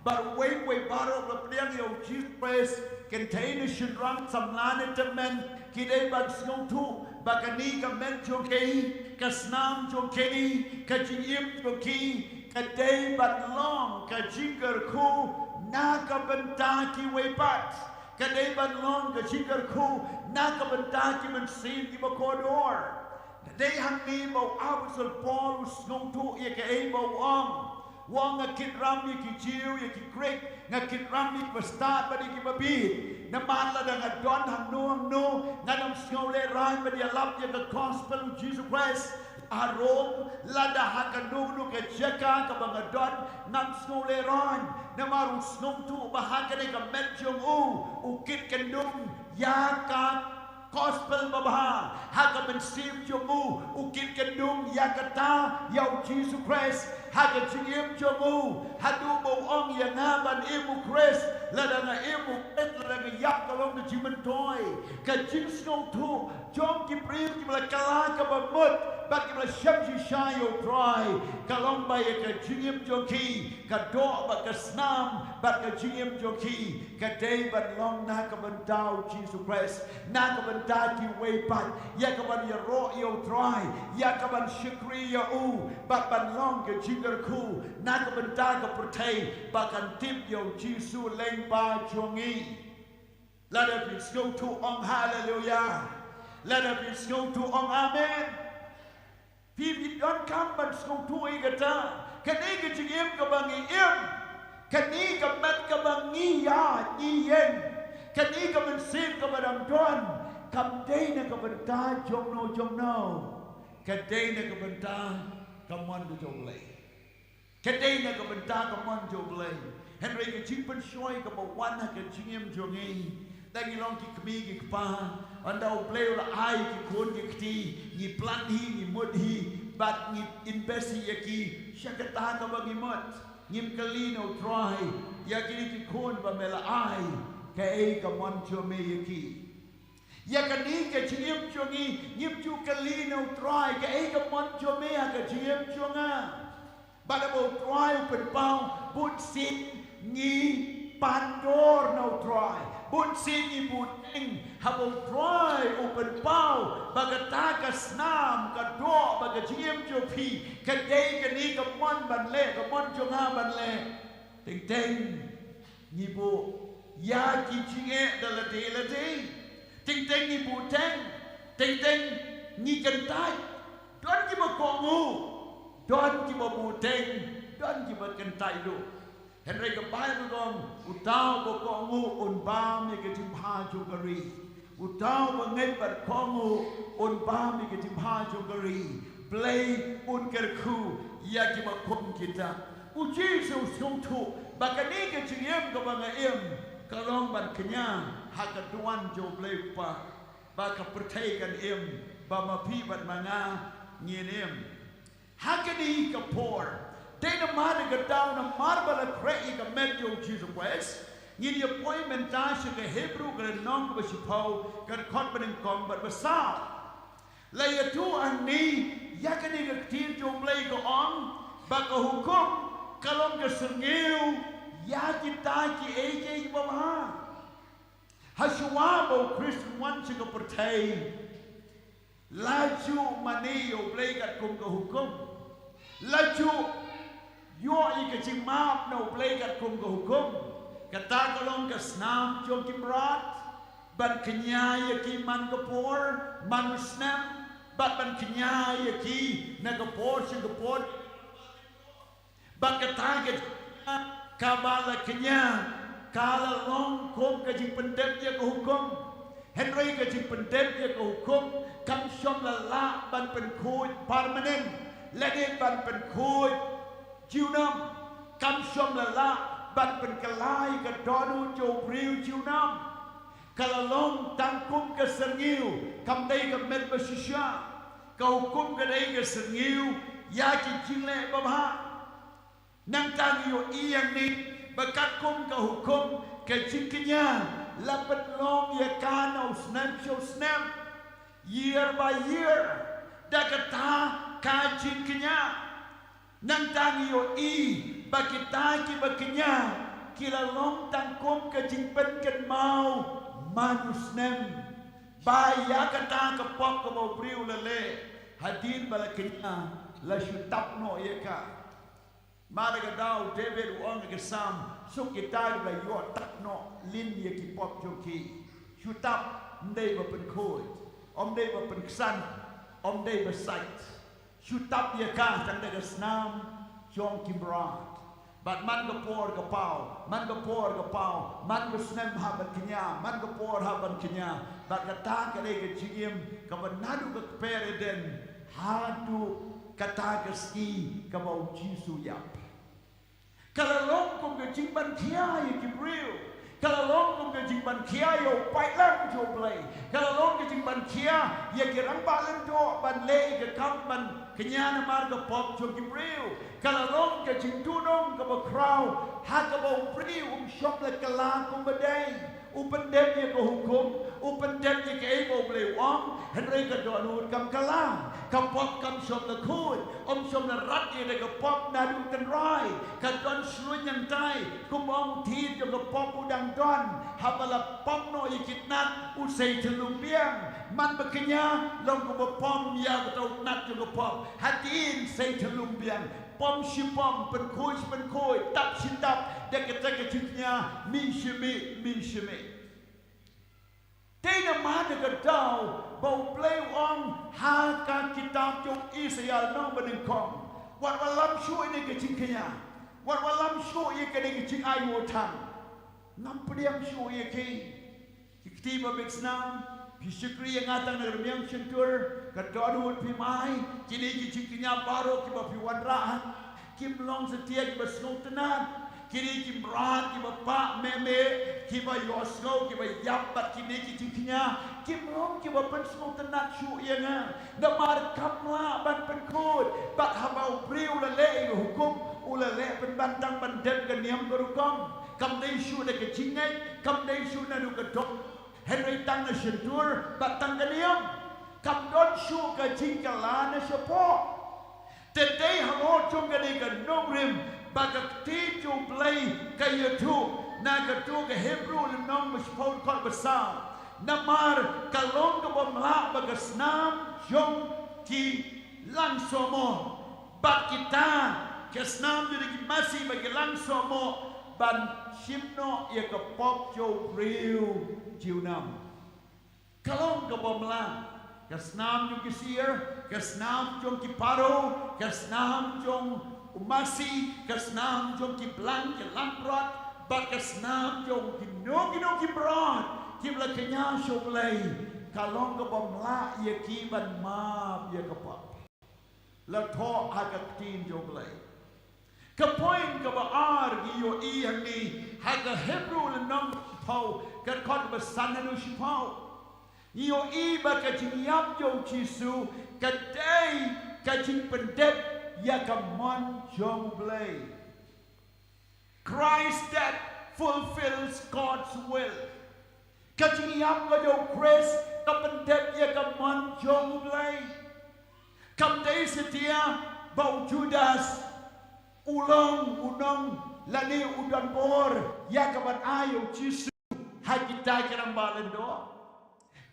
but way baro la priang yo Jesus Christ container shunrang samlane temen kiday bag siyong tu baka ni ka men jo kay kasnam jo kay ka jiyip jo kay Kadai bat long ka jingger ku na ka benta ki wepat. Kadai bat long ka jingger ku na ka benta ki mensin ki bakodor. Day hang ni bau Apostle Paul ngong tu ye ke bau wong ngakit ram ye ki chiu ye ki khreh ngakit ram ye start ba ki babi naman la dang adon hang no nganam snole rai ba dia lap ye the gospel of Jesus Christ arom lada hakanu ke jeka ka bangadon nam snole rai namaru snom tu bahagane ka menjong ukit kendung ya ka gospel babaha haga mensip jomu ukit kendung ya kata ya Jesus Christ haga jingim jomu hadu bo ong ya ngaban imu Christ ladanga imu ladanga yak kalong de jimentoy ka jingsno tu jom ki priu ki bla kala ka bamut bak ki bla shamji shayo try kalong ba ya ka jingim joki ka do ba ka snam bak ka jingim joki ka day ban long na ka bantau Jesus Christ na ka bantaki way pat ya ka ban ya ro yo try ya ka ban shikri ya bak ban long ka jingar ku na ka bantaka protay bakan tip yo Jesus leng ba chongi let us go to on hallelujah let us go to on amen people don't come but go to igata kani ka jingim ka bangi kani ka mat ka bangi ya ni yen kani ka mensip ka badam don kam day na ka banta jom no ka day na ka banta kam wan to play ka day na ka banta kam wan to play Hynrei ka ching pen shoy ka bawan ka jingim jongi dagi long ki kmi ki pa andau play la ai ki kon ki kti ni plan hi ni mod hi bat ni invest hi ki shakata ka bagi mot ngim kalino try ya ki kon ba mela ai ka e ka mon cho me ki ya ka ni ka chim chongi ngim chu kalino try ka e ka mon cho me ka chim chonga ba da bo try pen pau but sit ni pandor no try but sit ni but ing habo try open pau bagata ka snam ka do baga chim cho pi ka dei ka ni ka mon ban le ka mon chonga ban le ting ni bo ya ki chinge da la de ting ni bu ting ni kan tai don ki ba ko ngu don ki ba bu don ki ba kan tai do Hynrei ka Bible dong utau ba ko ngu un ba mi ka tim ha ju gari utau ba ngai ba ko ngu un ba mi ka tim ha ju gari play un ker ku ya ki ba kom kita u Jesus sung tu ba ka ni ka chiem ka ba ngaim ka long ban kenya ha ka duan jo play pa ba ka pertai kan im ba ma pi ban manga ngien im ha ka ni ka por Dana mada ga down a marbala khreh ka medyo Jesus Christ. Ngin appointment tasha ka Hebrew ka nong ba sipaw ka khot ba ning kong ba sa. La ya tu ani ya ka ni ka tin jo play ko on ba ka hukum kalong ka sengeu ya kita ki eke ba ha. Hashwa ba Christian wan chi ka pertai. Laju mani yo play ka kum ka hukum. Laju yo ika ching map no play kat kum ko hukum kata kalong ka snam chom kimrat ban kenya ya ki man kapor man snam ban kenya ya ki na kapor sing kapor ban kata ka bala kenya kala long kum ka jing pendep ya ko hukum Hynrei ka jing pendep ya ko hukum kam shom la ban pen khoi permanent ladin ban pen khoi chiu nam kam shom la ban pen kalai ka donu jo priu chiu nam kalalong tang kum ka sengiu kam dei ka met ba shisha ka hukum ka dei ka sengiu ya ki jingle ba ba nang tang yo iyang ni bakat kum ka hukum ka jinknya lapat long ya kanau snap show snap year by year dakata ka jinknya nang tangi yo bakita ki baknya kila long tangkom ka jingpen ken mau manusnem baya kata ka pop ka mau priu lele hadin balaknya la shutap no yeka mara ga dau David on ga sam so kita ga yo tap no lin ye ki pop joki shutap ndei ba pen khoi om dei ba pen san om day beside shutap dia ka tang de snam jong kimrat but man go por go pau man go por go pau man go snem haban kenya man go por haban kenya but kata ka de jigim ka nadu ka pereden hadu kata ka ski ka bau jisu yap kalau long kum ke jingban kia ye kibril kalau long kum ke jingban kia yo pai lang jo play kalau long ke jingban kia ye kirang balan do ban le ke kam ban kenya na mar ga pop jo kibril kalau long ke jingdunong ka ba crow ha ka ba priu shop le kala kum badai upan dem ye ko hukum upan dem ye ke ebo ble wang Hynrei ka do nu kam kala kam pop kam shop le khun shop le rat ye de ka pop na du kan rai ka don shluin yang tai kum ong thi jo ka pop udang don habala pop no ye kitnat u sei thlum biang man ba kenya long ko ba pom ya ka tau nat jo ka pop hatin sei thlum biang pom shipom pen khoi tap shitap de ka ta ka chitnya mi shimi Tena mana ka dau bau play on ha ka kitab jong Israel no benengkong wat walam shu ini ke cingkenya wat walam shu ye ke de cing ayu tang nam priam shu ye ke kitiba bitsnam pisikri yang atang na remiang sentur ka dodut pi mai kini ki cingkenya baro ki ba pi wanra kim long setia ki ba snotnan kini ki bran ki bapa meme ki ba yosgo ki ba yapat kini ki ciknya ki mrom ki ba pensmo tenat shu yanga da mar kamla ban penkod bat habau priu la le hukum ula le pen bantang bandem ke niam gorukam kam dei shu de ke cingai kam dei shu na du ke dok Hynrei tang na sentur bat tang ke niam kam don shu ke cingkala na sepo tedei hamo chung ke de ke nomrim bagakti jo play kaya tu na ka tu ke Hebrew le nom mespon kot besar namar kalong ke bomla bagasnam jong ki langsomo bak kita ke snam jadi masih bagi langsomo ban simno ia ke pop jo priu jiunam kalong ke bomla ke snam jong ki sier ke snam jong ki paro ke snam jong umasi kesnam jom ki blang ki lamprot bat kesnam jom ki no ki brot ki bla kenya shoplay kalong ka bomla ye ki ban ma ye ka pa la tho aga tin joplay ka point ka ba ar gi yo i hang ni haga Hebrew le nom pau ka kot ba sananu shi pau yo i ba ka chinyap jo chisu ka dei ka chin pendep Yakamon Jonglei. Christ that fulfills God's will. Kachiyam layo Chris kapendep Yakamon Jonglei. Kamday setia bau Judas unong lani udan bor Yakaman ayo Jisu hagita karambalan do.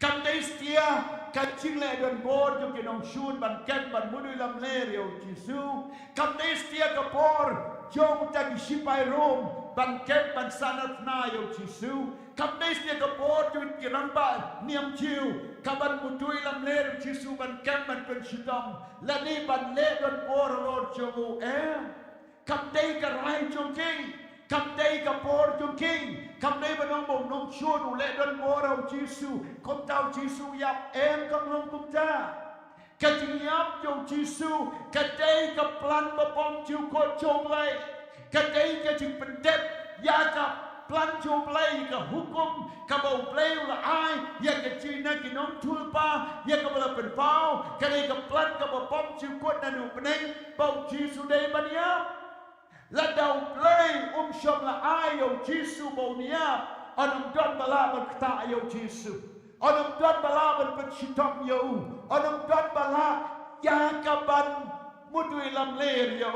Kamday setia kacing le don bor jo kinong shun ban ken ban mudui lam le yo Jisu kamday setia kapor jo tagi sipai rom ban ken ban sanat na yo Jisu kamday setia kapor jo kiramba niam jiu kaban mudui lam le yo Jisu ban ken ban pen shidam lani ban le don bor lord jo kamday karai jo king kamday kapor jo king kamday banong bong nong shun ule don bor yo Jisu kom tau Jisu yap em kam long kum ta kajiyap jo Jisu kadai ka plan bapom jiu ko chomlai kadai ka jing pendep ya ka plan chomlai ka hukum ka bau play la ai ya ka china ki nong tulpa ya ka bala pen pau kadai ka plan ka bapom jiu ko na nu peneng bau Jisu dei bania la dau play shom la ai yo Jisu bau nia anam don bala ban kta yo Jisu Onam don bala ban pensitom yo, onam don bala ya kaban mudui lam ler yo,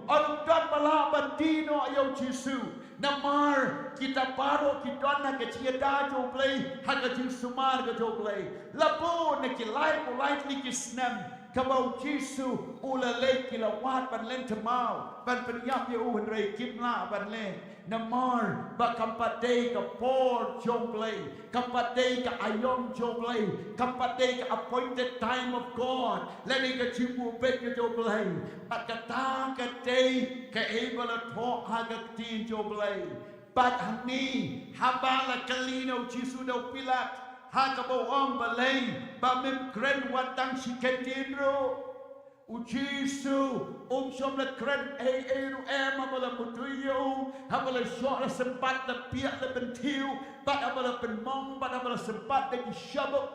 onam don bala ban dino yo Jisu. Namar kita paro kita na keciada joglay, haga Jisu mar ga joglay. Lapo na kilay mo light ni kisnem, kabau Jisu ula le kilawat ban len temau ban penyap ya Hynrei kimla ban le namar ba kampate ka por jonglei kampate ka ayom jonglei kampate ka appointed time of God leni ka chipu bet ka jonglei bat kata ka day ka ebala tho ha ka tin jonglei bat hani habala kalino Jisu do pilat ha ka bo om balei ba mem kren watang siketindro u Jisu som la kren ru abala mutuyo abala syok la sempat la piak la bentiu bat abala penmong bat abala sempat la syabuk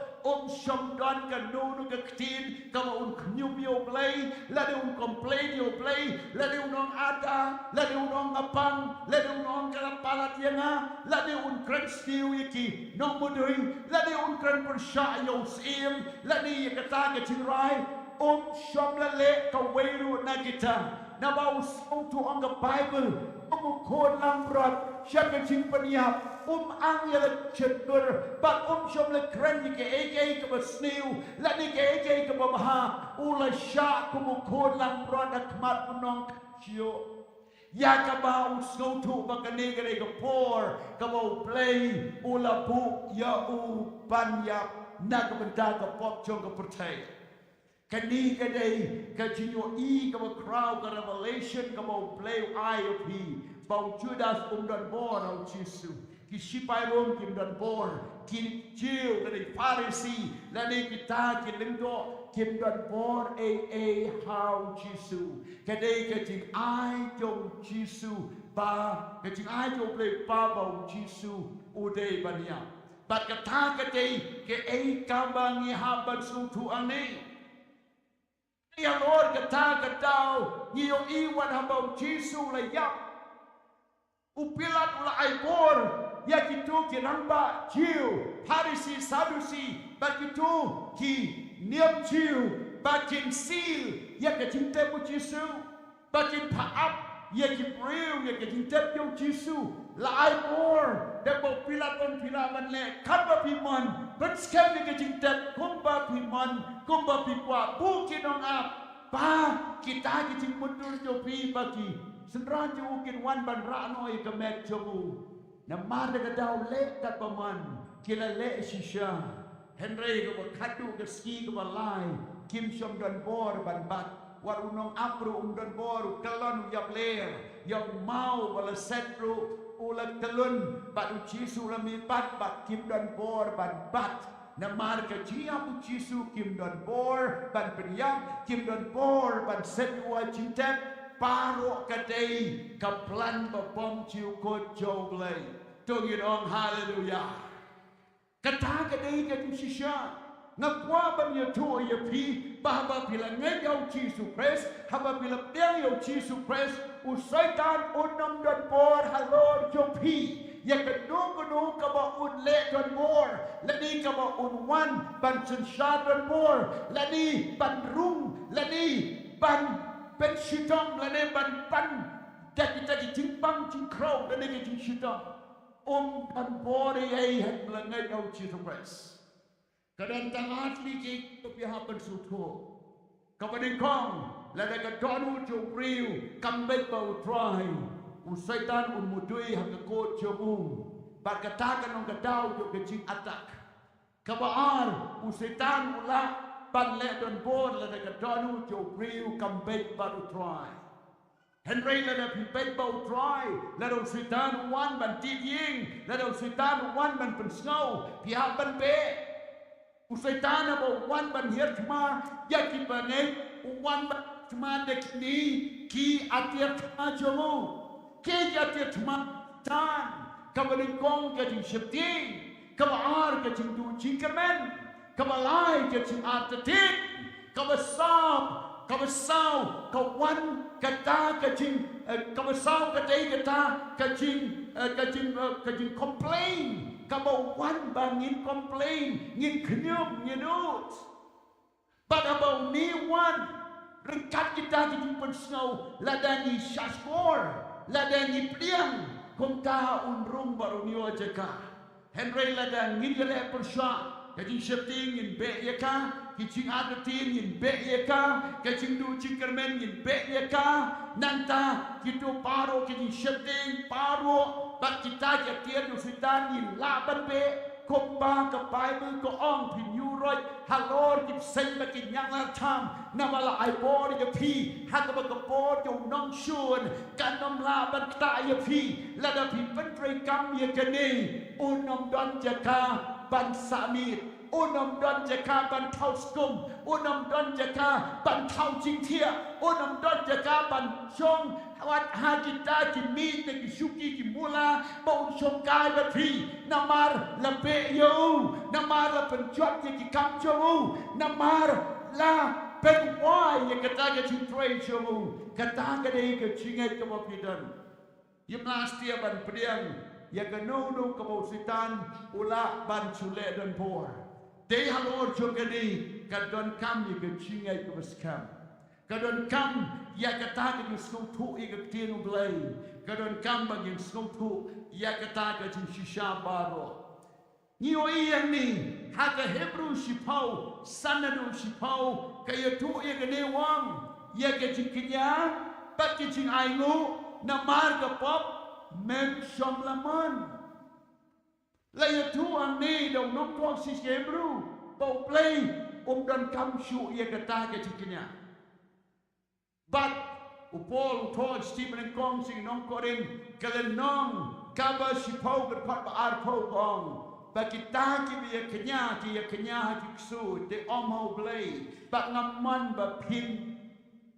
som don ka nunu ka ktin kama knyum yo play la de complain yo play la de unong ada la de unong apang la de unong kalapala tianga la de kren stiu yiki no mudui la de kren persya yo sim la ni kata ka Hynrei som la le ka weiru na kita na bau tu ang the Bible kon lang rot siya ka ching paniap ang yala chetur but som la kren ni ke eke ka basniu la ni ke eke ka baha ula sya kon lang rot akmat punong sio ya ka ba tu ba kani gare ka por ka ba play ula pu ya panyap na ka benda ka pop chong ka percaya kani kadai ka jinyo ka crowd ka revelation ka play eye of he bau Judas dan bor au Jisu ki sipai rom kim dan bor ki jiu dari Pharisee lani kita ki lendo kim dan bor how Jisu kadai ka jing ai jong Jisu ba ka jing ai jong play pa bau Jisu udai bania bat kata kadai ke kabangi haban sutu ane ya Lord kata katau ngiyo iwan habau Jisu la yap upilat ula aibor ya kitu kiramba jiu Pharisee Sadducee ba kitu ki niam jiu ba kin seal ya ka jinte bu Jisu ba kin paap ya ki priu ya ka jinte bu Jisu la aibor de bo pilat on pilaman le kaba piman but scam ni ka jinte kumba piman kumba pipwa bukin ong ap pa kita ki jing mundur jo pi bagi senran jo ukin wan ban ra noi ka met jo na mar de daw le tat paman kila le shisha Hynrei ko khatu ka ski ko lai kim som don bor ban bat war unong apro don bor kalon yap le yang mau wala setru ulat telun bat Jisu la mi bat kim don bor ban bat na marka jia bu Jisu kim don bor ban penyam kim don bor ban setwa cintet paro kadai kaplan bom chiu ko joglei tungin ong hallelujah kata kadai ka shisha ngakwa ban ya tu ya pi bahaba bila ngayau Jisu Christ haba bila piang yau Jisu Christ usaitan unam don bor halor jo pi ya kedua kaba le don bor lani kaba wan ban sensat don bor lani ban rung lani ban penshitom lani ban jadi jimpang jingkrau lani jingshitom ban bor ai hat melangai au Jisu Christ kadang tangat liki kepihapan suto kabading kong lada kadonu jo priu kambet bau try usaitan mudui hakakot jomu bat katakan ong kadau jo kecing atak kabaar usaitan ula ban le don bor lada kadonu jo priu kambet bau try Hynrei lada pipet bau try lada usaitan wan ban tidying lada usaitan wan ban pensau pihak ban be usaitan abo wan ban hirtma yaki banai wan ban tma dekni ki atir tma jomu ke atir tma tan kabaling kong ke jing shepting kabar ke jing du jingkermen kabalai ke jing atatin kabasau kawan kata ke jing kabasau kata ke jing complain kabawan bangin complain ngin knyum nginut but about me one rengkat kita di pensau ladani shaskor ladani pliang kongka unrung baru niwa jeka Hynrei ladang ngin gele persya jadi shifting in be yaka Kicing ada tin yin be ye ka, kicing du cikermen yin be ye ka, nanta kitu paro kicing sheting paro, bat kita jatia du sitan yin laban be, komba ke Bible ko ong pin yuroi, halor kip sen bakin yang lartam, namala ai bor ye pi, hakaba ke bor yo nong shun, kanom laban kta ye pi, lada pi pentrei kam ye kene, unom don jaka ban samit. Unam don jaka ban thau skum, unam don jaka ban thau jing tia, unam don jaka ban chong wat ha kita ki mi te ki shuki ki mula, bau chong kai ba thi, namar la pe yo, namar la pen chot ki kam cho, namar la pen wai ye kata ke chi trei cho, kata ke dei ke chingai ke ba pidan. Ye plastia ban priang, ye ke no ke bau sitan ula ban chule don por. Day halor jogani kadon kam ye ke chingai ke baskam kadon kam ya kata ke skong thu ye ke tienu blai kadon kam bang ye skong thu ya kata ke shisha baro ni o yang ni ha ke hebrew shipau sanadu shipau ke ye thu ye ke ne wang ye ke chikinya pat ke ching ai ngu na mar ke pop mem shom lamon la ye tu an ni dong nok tuang si Hebrew bau play dan kam shu ye kata ke cikinya but upol utol Stephen and Kong sing nong korin kalen nong kaba si pau ke pat ba ar pau gong ba kita ki ye kenya ki ksu de omo play ba ngamman ba pin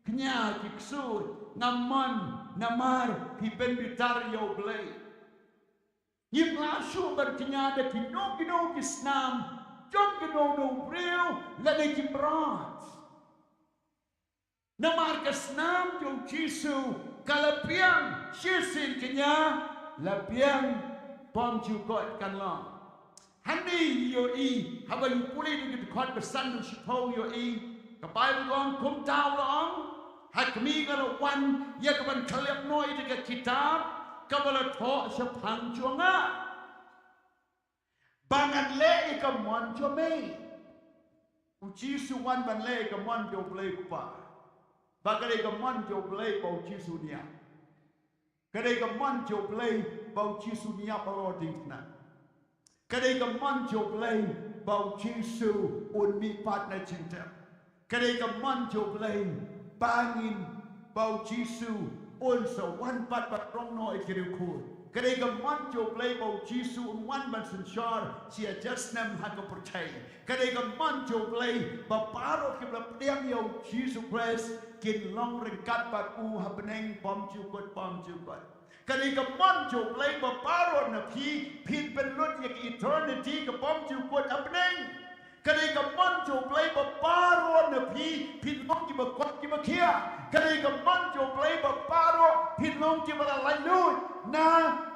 kenya ki ksu ngamman namar pi ben bitar yo play Yip la shu bar kinya de kino kisnam jom kino no real la de kibrat namar kisnam jo jisu kalapiang shisin kinya lapiang pom chu kot kan long hani yo I haba yu puli de ki kot besan du shipo yo I ka Bible gong kum tau long hakmi ga wan ye ka ban khalep noi de ka kitab kabala tho sepang chunga bangan le ka mon chome uji suwan ban le ka mon jo ble pa bagare ka mon jo ble pa uji sunia kare ka mon jo ble pa uji sunia paro dingna kare ka mon jo ble pa uji su un mi partner cinta kare ka mon jo ble bangin pa uji su un so one pat rong no ikirukul kare ka man jo play bo jisu un one man sanchar si just nam ha ko portay kare ka man jo play ba paro ki bla priam yo jisu Christ kin long ring kat pat u ha beneng bom ju kot kare ka man jo play ba paro na phi pin pen lut ye eternity ka bom ju kot abneng kare ka man jo play ba paro na phi pin long ki ba kot ki ba kia kare ka man jo play ba paro pin long ki ba lai lut na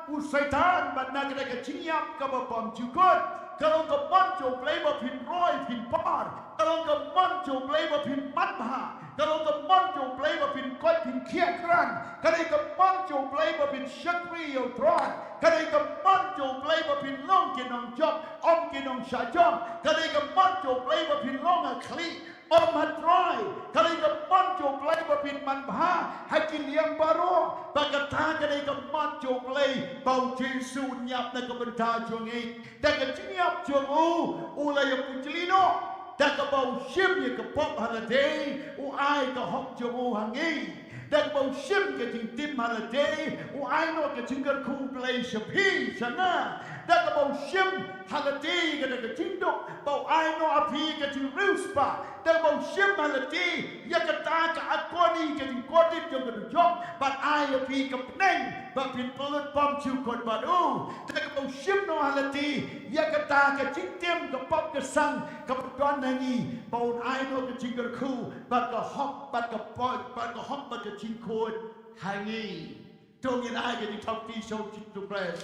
usaitan ba na kare ka chinyap ka ba bom ju kot kalau ka man jo play ba pin roi pin par kalau ka man jo play ba pin mat ha kalau ka man jo play ba pin kot pin kia kran kare ka man jo play ba pin shakri yo tron kare ka man jo play ba pin long ki nong job om ki nong sha job kare ka man jo play ba pin long a kli om hat roi kare ka man jo play ba pin man bha hakin yang baro bagata kare ka man jo play bau jisu nyap na ka benta jongi da ka nyap jongu la ya puchlino da ka bau shim ye ka pop holiday u ai ka hok jongu hangi dan bau shim ke jing tim holiday u ai no ke jing ka ku play shapi sana da ka bau shim holiday ke da ka jing do bau ai no api ke jing ruspa da bau shim holiday ya ka ta ka akoni ke jing kotit jong ka job but ai api ka pneng ba pin polut pom chu kot ba du da ka bau shim no holiday ya ka ta ka jing tim ka pop ka sang ka don nangi bau ai no ke jing ka ku ba ka hop ba ka pot ba ka hop ba ka jing kot hangi dong in ai ke jing top ti show to press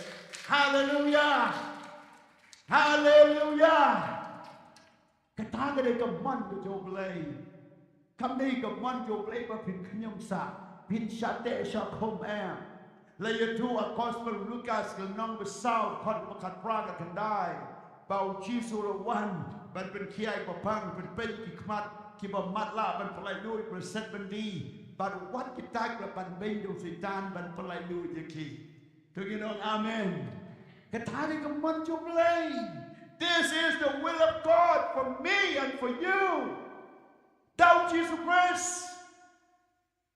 hallelujah hallelujah kata ke de ka man ke jo blai kam ni ka man jo blai ba pin khnyam sa pin shate sha khom am la ye tu a gospel Lucas ke nong besau khot ba khat pra ka kan dai bau chi su ro wan ban pen kiai papang pen pen ki khmat ki ba mat la ban pelai lui perset ban di ban wat ki tak la ban ben do setan ban pelai lui je ki tu you know amen katari ka mon chu play this is the will of God for me and for you thou Jesus Christ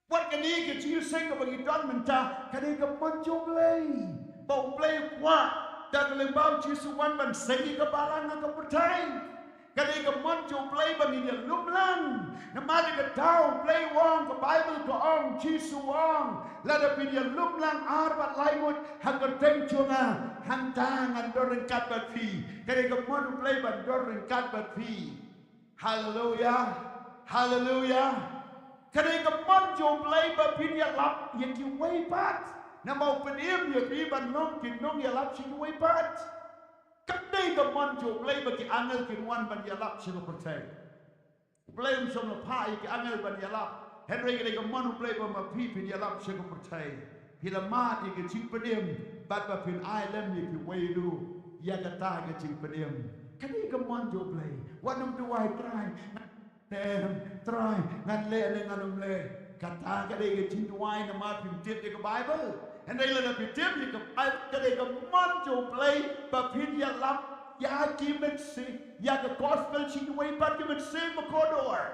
what can he get you sing about you done menta kani ka mon chu play bau play kwa dan lembau Jesus wan ban sing ka balang ka pertai kani ka mon chu play ban ni lum lang na ma ka tau play wong ka Bible ka ong Jesus wong la da pin ya lum lang ar bat lai mut ha ka teng chunga hang tang an doren kat bat fi kani ka mon play ban doren kat bat fi hallelujah hallelujah kani ka mon chu play ba pin ya lap ya ki way pat na mau penim ya pi ban nong kin nong ya lap chi way pat kadai ka mon chu play ba ki angel kin wan ban ya lap chi ko pertai play som la pa ki angel ban ya lap Hynrei ka ka mon play ba ma pi pin ya lap chi ko pertai hila ma ti ka chi penim bat ba pin ai lem ni ki way du ya ka ta ka chi penim kadai ka mon chu play what nam tu wai try try ngan le ngan le kata kadai ka chi wai na ma pin tip ka Bible and they let up tip ni ka kadai ka mon chu play ba pin ya lap ya ki men si ya ka gospel chi way bat ki men si ma kodor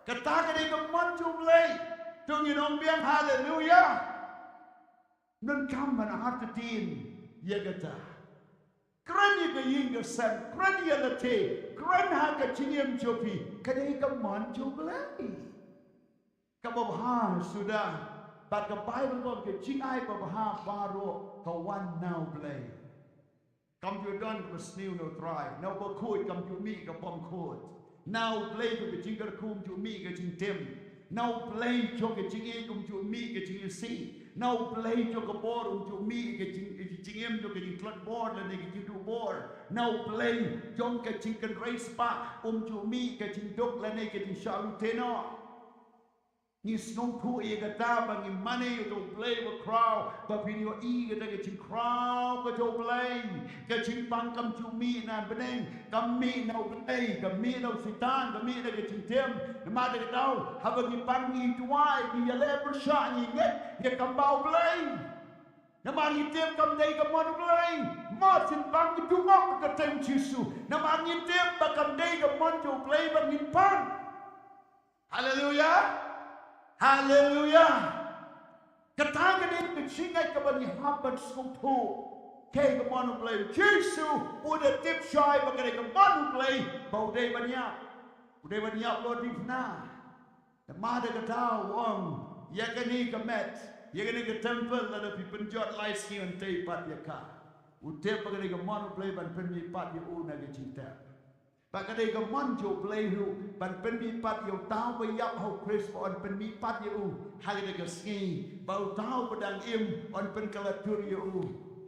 kata kadai ka mon chu play tung you know biang hallelujah nun kam man hat tin ya kata kran ya ka yin ka san kran ya la te kran ha ka chingem chopi kadai ka mon chu play ka ba ha sudah but the Bibleบอกke ching ai ba ha baro ka one now play come you done to snew no try no ba khoi come you me ka pom khoi now play to ke ching ka kum you me ka ching tem now play cho ke ching e kum you me ka ching si now play cho ka bor you me ka ching em cho ke ching clot board la ne ke ching du board now play jong ke ching kan race pa you me ka ching dok la ne ke ching shaluteno ni snow pu e ga ta ba ni money to play with crowd ba pin yo e ga ga chin crowd ga to play ga chin pang kam chu mi na beneng kam mi no play ga mi no sitan ga mi ga chin tem na ma ga tau ha ba ni pang ni tuai ni ya le per sha ni nget ya kam bao play na ma ni tem kam dei ga mon play ma chin pang ni tu ngok ga tem chisu na ma ni tem ba kam dei ga mon to play ba ni pang hallelujah hallelujah kata ka din ka singay ka ba ni haban skutu kay ka manu play Jesus udah tip shy ba ka manu play bau day ba niya Lord na mada ka tao wong ya ka ni ka met ya ka ni ka temple na da pipenjot lai ski on tay pat ya ka utep ba ka manu play ban pen mi pat ya una ka cinta Pakadai ka manjo play ru ban pen mi pat yo tao ba yap ho Chris on pen mi pat yo hagada ka ski bau tao padang im on pen kalatur yo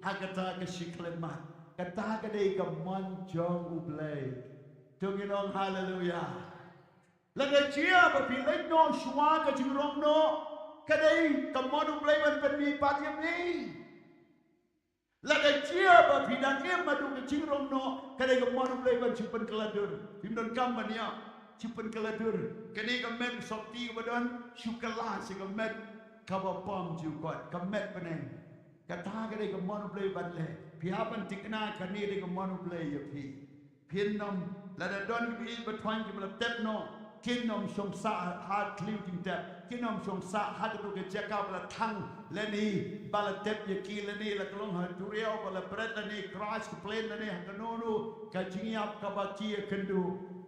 hagata ka shiklemat kata kadai ka manjo u play tungin hallelujah laga chia ba pilai no shwa ka jingrong no kadai ka manu play ban pen mi pat yo ni Laga chia ba pidang em madu ke cingrong no kadai ka manu play ban cipen keladur pimdon kam bania cipen keladur kadai ka men sokti ka badon syukala si ka met ka ba pom ju kot ka met peneng kata kadai ka manu play ban le piapan tikna kani de ka manu play ya pi pinnom lada don bi betwang ki mala tep no kinom som sa hard clean ting tep kinom som sa hard to ke cheka bala thang leni bala tep ye ki leni la klong ha turiao bala bread leni crash plane leni ha kanonu ka jingiap ka ba ki kendu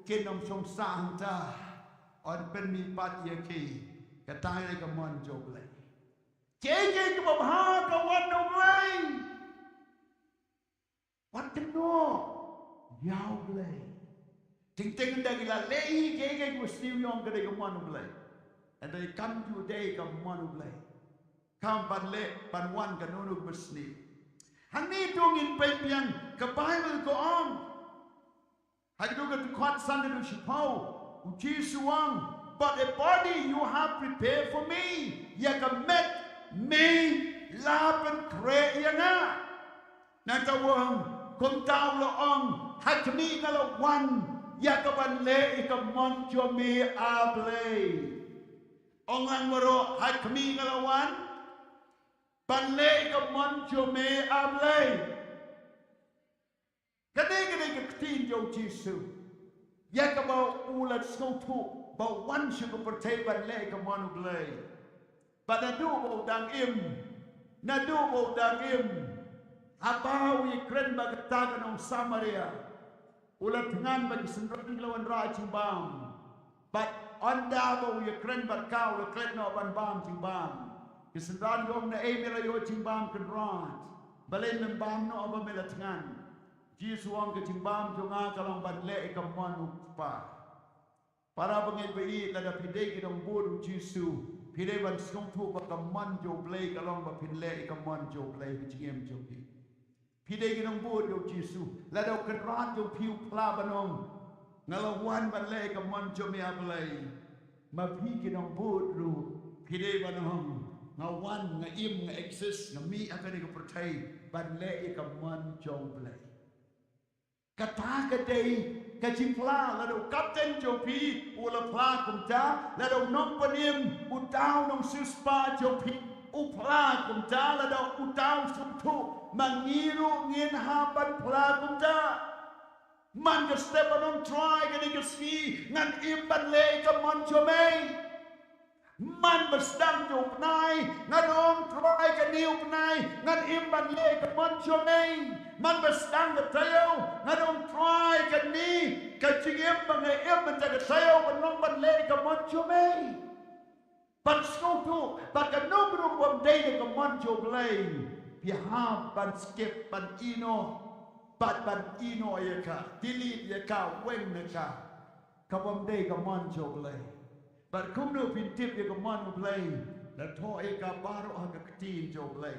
kinom som sa hanta on pen mi pat ye ki ka tai le ka mon job le ke ka ba ha ka wan no play what can no yao play ting ting da gila lei ke ku still yong ka de ka mon play and they come to day ka mon play kam ban le ban wan ka no no besni hani tung in pe pian ka Bible go on hai do ka kwat san de shipau u chi suang but a body you have prepared for me ya ka met me lapen khreh ya na na ta wong kom tao lo ong hai ka mi ka lo wan ya ka ban le ka mon jo me able ong lang maro hai kami ngalawan ban le ka mon jo me able kadai ka tin jo Jesu ya ka ba ulat so tu ba wan shu ko pertai ban le ka mon able ba na du bo dang im abau i kren ba katagan ng Samaria ulat ngan bagi sendiri lawan ra cimbam but onda ba i kren ba kau le kret no ban bam cimbam kisendran yom na e mela yo cimbam kenrat balen men bam no aba mela ngan Jesu ang ke cimbam jonga kalong ban le e kamon pa para bangit ba i la da pide ki dong bodu Jesu pide ban song tu ba kamon jo blai kalong ba pin le e kamon jo blai jingem jo pi pide ki dong bodu Jesu la da kenrat jo piu pla banong ngalawan ban le ka mon jo me ablai ma pi ki dong bodu pide banong ngawan nga im nga exist nga mi akani ko pertai ban le ka mon jo blai kata kadai ka jimpla la do kapten jo pi ula pla kum ta la do nom panim u tau nong suspa jo pi u pla kum ta la do u tau sum tu mangiru ngin ha ban pla kum ta man ka step on try ka ni ka ski ngan im ban le ka mon jo mei man besdang jo pnai ngan om try ka niu pnai ngan im ban le ka mon jo mei man besdang ka tayo ngan om try ka ni ka chingem bang e em ban ka tayo ban nong ban le ka mon jo mei ban sko tu ban ka no bru bom dei ka mon jo blai pi ha ban skip ban ino ban ino ya ka delete ya ka wen na ka bom dei ka mon jo blai ban kum no pin tip ya ka mon blai la to e ka baro ha ka tin jo blai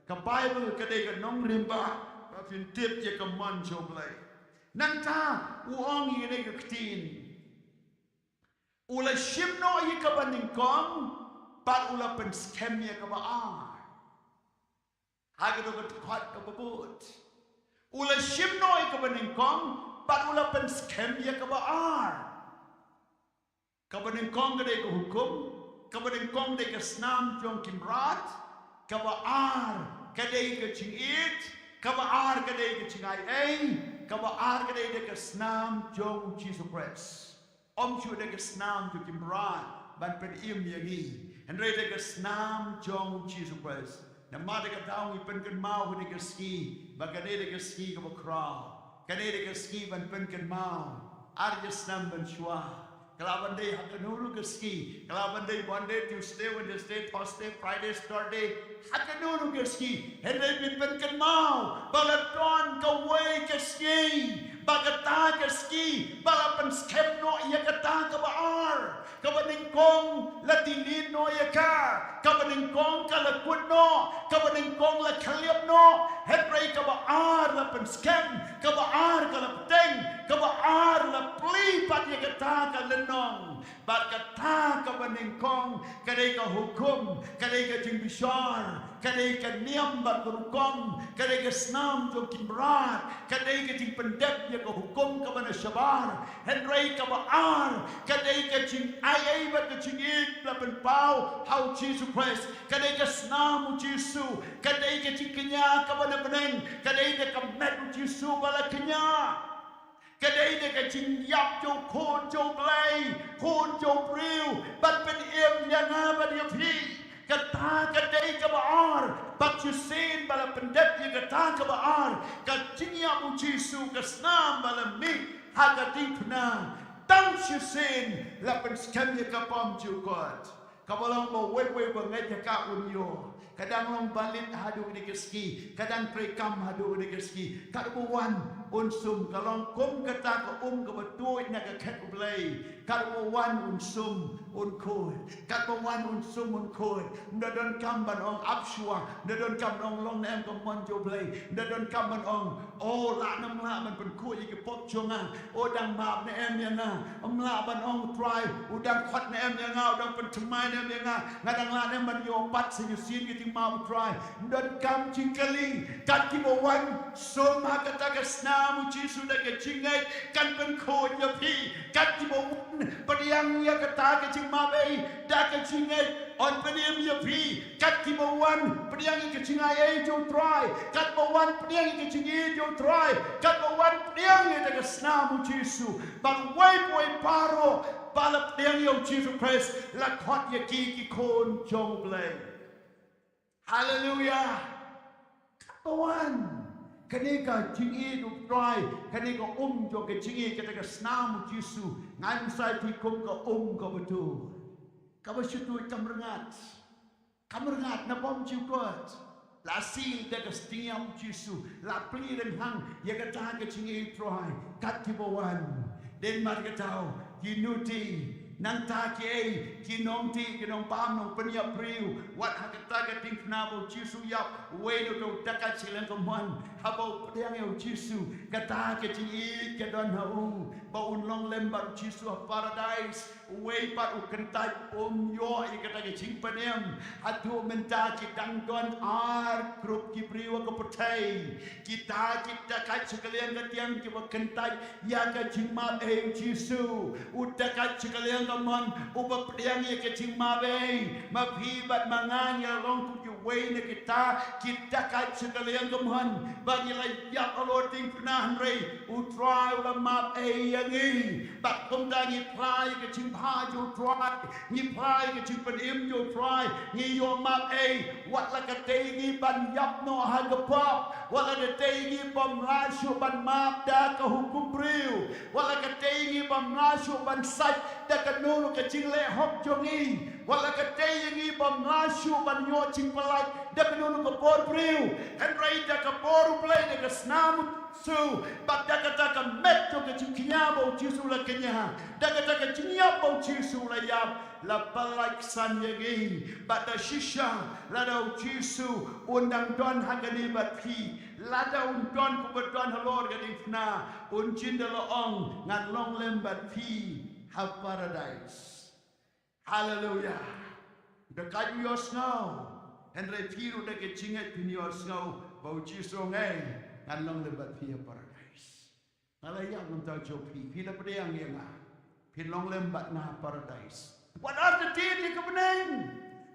ka bible ka dei ka nong rimba ka pin tip ya ka mon jo blai nang ta u ong yi dei ka tin ula shim no yi ka ban ning kong pat ula pen scam ya ka ba ha ga do ka khot ka babut ula shim no yi ka ban ning kong pat ula pen scam ya ka ba ka ban ning kong ka dei ka hukum ka ban ning kong dei ka snam jong kimrat ka ba ka dei ka chingit ka ba ka dei ka chingai ei ka ba ka dei ka snam jong Jesus Christ om chu dei ka snam jong kimrat ban pen im yangi Hynrei dei ka snam jong Jesus Christ na mata ka taong ipen kan mau dei ka ski ba ka dei ka ski ka ba khreh ka dei ka ski ban pen kan mau arya snam ban shwa kalaban day hakanulu ka ski kalaban day Monday Tuesday Wednesday Thursday Friday Saturday hakanulu ka ski Hynrei bin pen kan mau balaton ka way ka ski bagata ka ski balapan skep no iya kata ka baar kabaning kong latinid no iya ka kabaning kong kalakut no kabaning kong la kaliap no Hynrei ka baar la pen skep ka baar ka la peteng ka baar la plipat iya kata ka lenong bat kata kabaning kong kadai ka hukum kadai ka jing bishar kadai ka niam bat berukong kadai ka snam jong kimrat kadai ka jing pendek ya ka hukum ka bana syabar Hynrei ka baar kadai ka jing ai bat ka jing it la pen pau how Jesus Christ kadai ka snam Jesu kadai ka jing kenya ka bana beneng kadai ka met Jesu bala kenya kadai de ka jing yap jo khon jo blai khon jo priu ban pen em ya nga ba dia phi kata kadai ka baar bat you sin bala pendet ye kata ka baar ka jing yap Jesu ka snam bala mi ha ka dipna tang you sin la pen skam ye ka pam ju god ka balong mo we ba ngai ka unyo kadang long balit hadu ni keski kadang prekam hadu ni keski kaduan unsum kalong kum kata ka ka batuit na ka ket ublay kat wan unsum unkod kat wan unsum unkod nda don kam ban ong apshua nda don kam ong long nem ko mon jo blay nda don kam ban ong o la nam la man pen ku yi ke pop chonga o dang map ne em ya na la ban ong try u dang khat ne em ya nga dang pen thmai ne em ya nga ngadang la ne man yo pat se yu sin ki ting map try nda kam chingkali kat ki bo wan so ma ka ta ka sna mu chi su da ke chingai kan pen ko ya pi kat ki bo padiang ya ka ta ke ching ma be da ke chingai on padiam ya pi kat ki bo wan padiang ke chingai e jo try kat bo wan padiang ke chingai jo try kat bo wan padiang ya da ka sna mu chi su ban wai poi paro balap padiang yo Jesus Christ la khot ya ki kon jong blay hallelujah kat bo wan kanika jingi du try kanika jo ke jingi ke ta snam Jesu ngan sai ti kum ka ka betul ka bersyukur kamrengat na bom jiu kot la sil de stiam Jesu la pli den hang ye ka ta ke jingi try kat ki bawan den mar ka tau ki nuti nang ta ki nong pam nong penia priu wat ha ta ka ting na bo Jesu yap we do ta ka chilen ko man ha bo pediang yo Jesu ka ta ke chi ke don ha u ba un long lem ba Jesu paradise we pa u kentai yo i ka ta ke ching penem ha tu men ta ki dang don ar grup ki priu ko putai kita ka chikalian ka tiang ki ba kentai ya ka ching ma e Jesu u ta ka chikalian man uba pediang ye ke ching ma be ma phi bat mangan ya long ku we ne kita ka chikalian man ba ni la ya alo ting na Hynrei u try la ma e yangi bat kum da ni ply ke ching pa jo try ni ply ke ching pedim jo try ni yo ma e wat la ka te ni ban yap no ha ga pop wala de te ni bom la shu ban ma da ka hukum priu wala ka te ni bom la shu ban sat da ka no ke ching le hok jongi wala ka te ni bom la shu ban yo ching palai da ka no ko por priu Hynrei da ka por play da ka snam su but da ka met to ke ching kiabo Jesu la kenya da ka kiabo Jesu la ya la balak san yegi but da shisha la do Jesu undang don hagani bat pi la da don ku don halor ga difna un chin da lo ong ngan long lem bat pi have paradise hallelujah the kai yo snow Hynrei piru da ke chinget pin yo snow ba Jesu ngai ngan long lem bat pi paradise ala ya ngam ta jo pi la pediang yang pin long lem bat na paradise what are the teen you come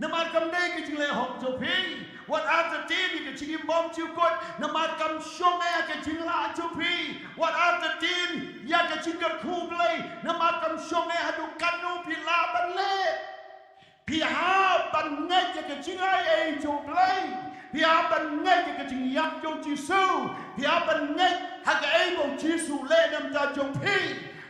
Namar kam dei ke chingle hok jo pi what are the teen ke chingim bom chu kot namar kam shong ya ke chingla chu pi what are the teen ya ke chingar khu blai namar kam shong ya du kanu pi la ban le pi ha ban ngai ke chingai e chu blai pi ha ban ngai ke ching yak jo chi su pi ha ban ngai ha ke e bom chi su le nam ta jo pi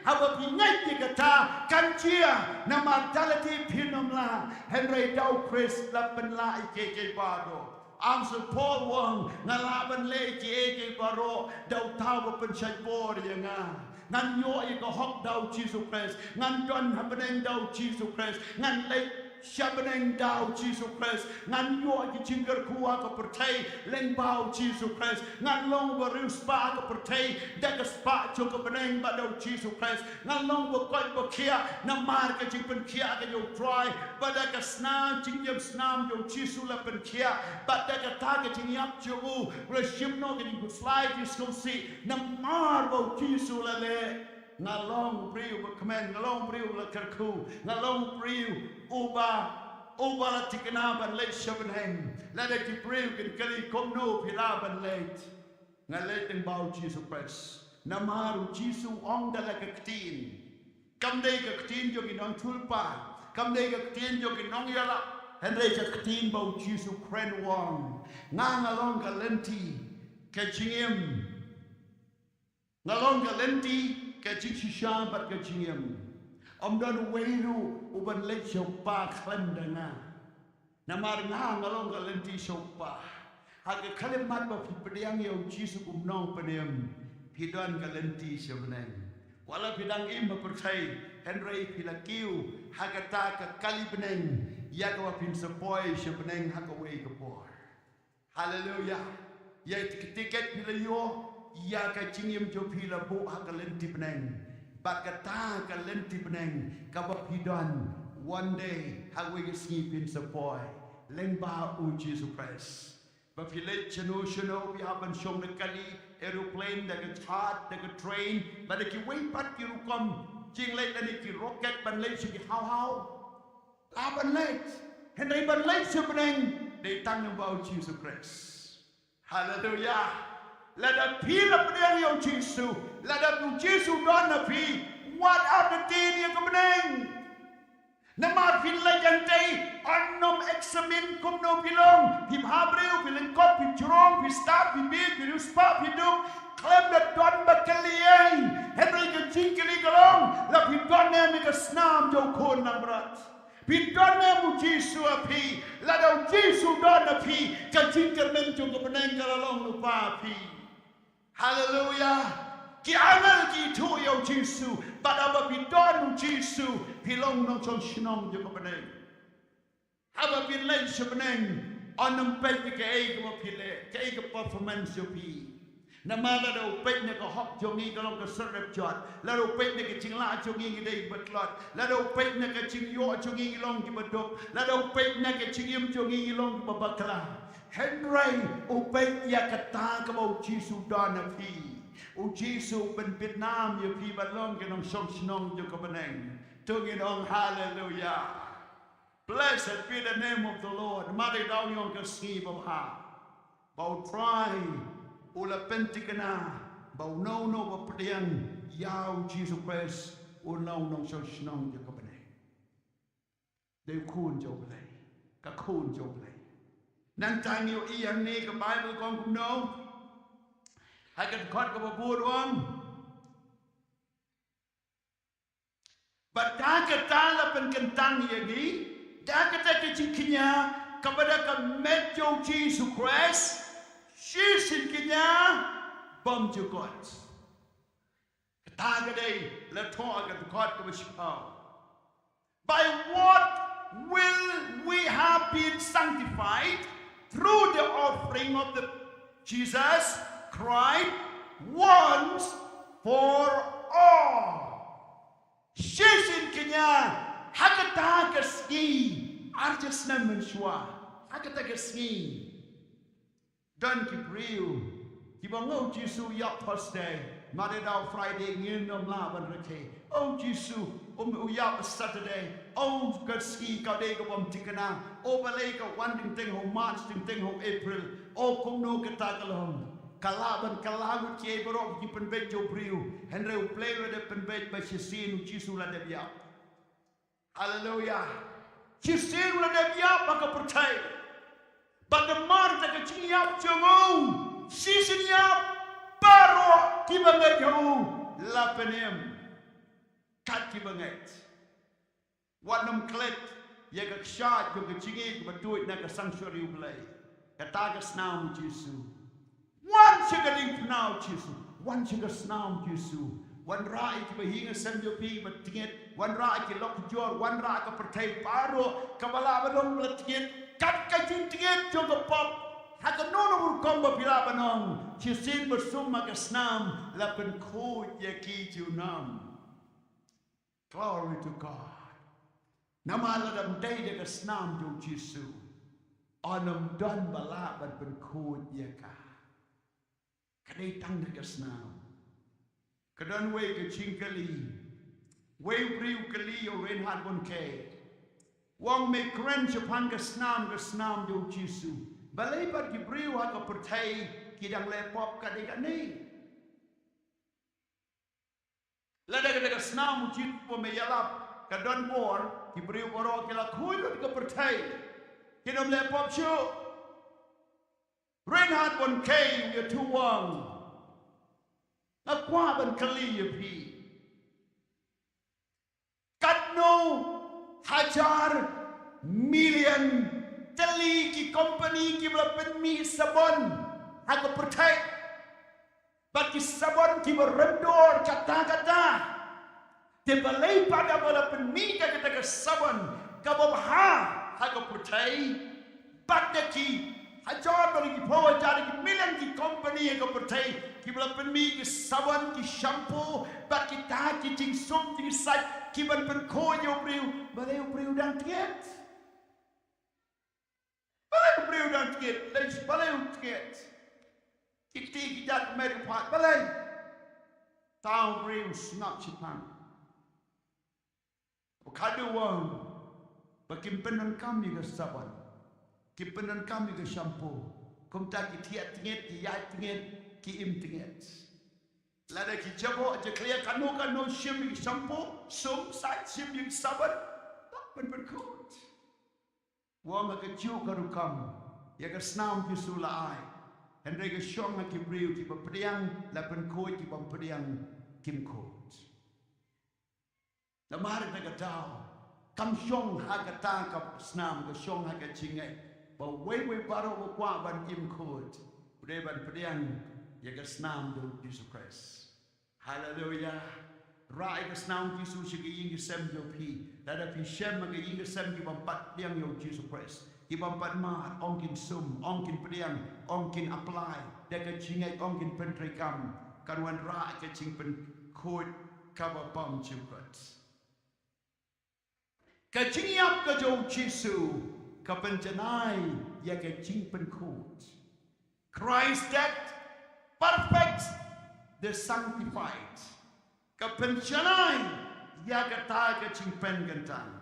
Hawa pingai ke ta kancia na mortality pinomla Hynrei dau Chris la penla ke bado answer Paul wang na laban le ke baro dau taw pen chai bor yanga ngan yo i ko hok dau Jesus Christ ngan don habeneng dau Jesus Christ ngan le Shabaneng dau Jesus Christ ngan yo ki chingar kuwa ka pertai leng bau Jesus Christ ngan long baru spa ka pertai da ka spa cho ka beneng ba dau Jesus Christ ngan long bo koi bo kia na mar ka ching pen kia ka yo try ba da ka snam ching yam snam yo Jesus la pen kia ba da ka ta ka ching yap cho u re shim no ka you fly this go see na mar bo Jesus la le ngalong priu ba kemen ngalong priu la kerku ngalong priu uba la tikana ban le shabenheng la de ki priu kin kali kom no pila ban le ngale teng bau Jesus Christ namaru Jesus ong da la kaktin kam dei kaktin jo ki nong tulpa kam dei kaktin jo ki nong yala Hynrei kaktin bau Jesus kren wong ngalong ka lenti ke chingim ngalong ka lenti ke chisha bat ke chingim don weiru uban le chopa khandanga namar nga ngalong ka lenti chopa hage kalimat ba pediang yo Jesu nong pedem pidon ka lenti sebeneng wala pidang im percaya Hynrei pila kiu hakata ka kali beneng ya ka pin sepoi se beneng hakawei ka por. Hallelujah. Ya tiket pila yo ya ka cingim jo pila bu hakalenti beneng. Bakata ka lenti beneng ka bapidon one day hawei sni pin sepoi. Lengba u Jesus Christ. Bapilet chano we haven't shown the kali aeroplane that can chart that can train but if you wait but you come jing late and if you rocket ban late should be how la ban late and they ban late should they talk about Jesus Christ. Hallelujah. Let the people of the Jesus let the Jesus don't be what are the things you come Nama pinla jante annom examin kumno pilong pim habreu pilen kot pim jurong pim start pim bid pim uspa pim duk klem da don bakalian Hynrei ke jingkeli galong la pim don ne mi ke snam jo kon nambrat pim don ne mu Jesu api la do Jesu don api ke jingkel men jo ke peneng galalong lupa api. Hallelujah. Ki angal ki tu yo Jesu pada bidon Jesu pilong nong chong shinong jo kabeneng haba bin lain sebeneng onam pek ke ai ko pile ke ai ko performance yo pi namala do pek ne ko hok jo ngi ko long ko serep jot la do pek ne ke chingla jo ngi dei batlot la do pek ne ke ching yo jo ngi long ki badok la do pek ne ke chingim jo ngi long ki babakla Hynrei o pek ya kata ka bo Jesu don api O Jesu ben Vietnam you pi balong ke nong song snong jo ko beneng tungin ong hallelujah. Blessed be the name of the Lord. Mari daw yung kasi ha bau try ula pentikana bau no ba pedian yao Jesus Christ o no nong song snong jo ko beneng de kun jo blai ka kun jo blai nang tang yo iyan ni ka Bible kong kum no Hagan kot ko baburuan. Bataka tala penkentang yagi. Dakata kecikinya kepada ke medyo Jesus Christ. Sisin kinya bom jukot. Kataga day leto agan kot ko bashipao. By what will we have been sanctified through the offering of the Jesus Christ once for all. Sisin kanya hakata kasgi arjas naman shwa hakata kasgi dan kibriu kibango Jesu yak Thursday madadaw Friday nginom laban reke oh Jesu uyak Saturday oh kasgi kade ko bom tikana o balay ka one ting ho March ting ho April o kumno katakalong kalaban kalagut kiai borok di penbet jo priu Hynrei play with the penbet by sisin Jesu la de biap. Hallelujah. Sisin la de biap maka percaya. But the marta ke ciap jongo sisin yap baro ki banget jo la penem kat ki banget. Wanam klet ya ka shat jo ke cingi betuit na ka sanctuary play. Kata ka snam Jesu. One sugar now, Jesus. One sugar snow, Jesus. One right to be here, send your people to get one right to lock the door, one right to protect Paro, Kabalabadon, let get cut to get to the pop. Had the no will come up Pilabanon. She said, but so much a snam, lapen cold yaki to nam. Glory to God. Namala them day the snam to Jesus. On them done balaban, but cold yaka. Kadai tang na kasnam. Kadan way ka chingkali. Way briu kali o Reinhard von Kay. Wang me krench upon kasnam do Jesu. Balay pat ki briu ha ka pertai kidang lepop kadai kani. Lada ka kasnam Jesu po me yalap kadan bor ki briu boro kila kuilot ka pertai. Kidang lepop syo. Reinhard von Kay you too wang. Akwa ban kali pi. Katno hajar million tali ki company ki belapen mi sabon aku percaya bagi sabon ki berendor kata-kata balai pada bola penmi kita ke saban kababha haga putai badaki hajar bagi bawa jadi milan di company yang putai ki bola penmi ki saban ki shampoo bak kita ki jing sum jing sat ki ban pen ko yo briu dan tiet balai briu dan tiet lais balai tiet ki dat meri pat balai tau briu snap chipan Kadu wang, bakim penan kami ke saban, ki penan kami ke shampoo, kum tak ki tiat tinget, ki yai tinget, ki im tinget. Lada ki jabo aja clear kanu shim ki shampoo, sum sat shim ki saban, tak pen kot. Wang ke ciu karu kam, ya ke snam ki sula ai, Hynrei ke shong ki briu ki pepediang, la pen kot ki pepediang kim kot. Lamar na tao, kam shong hagata ka snam ka shong haga chingai, ba wei baro ko kwa ban im khot, ude ban pediang ya ka snam do Jesus Christ. Hallelujah. Rai ka snam ki su shi ki ying sem do pi, da pi shem ka ying sem ki ban pat diang yo Jesus Christ. Ki ban pat ma ong kin sum, ong kin pediang, ong kin apply, da ka chingai ong kin pentri kam, kan wan ra ka ching pen khot ka ba pam chukrat. Kajingyap ka jo Jisu kapenjanai ya ka jingpen kot. Christ that perfect the sanctified. Kapenjanai ya ka ta ka jingpen gantang.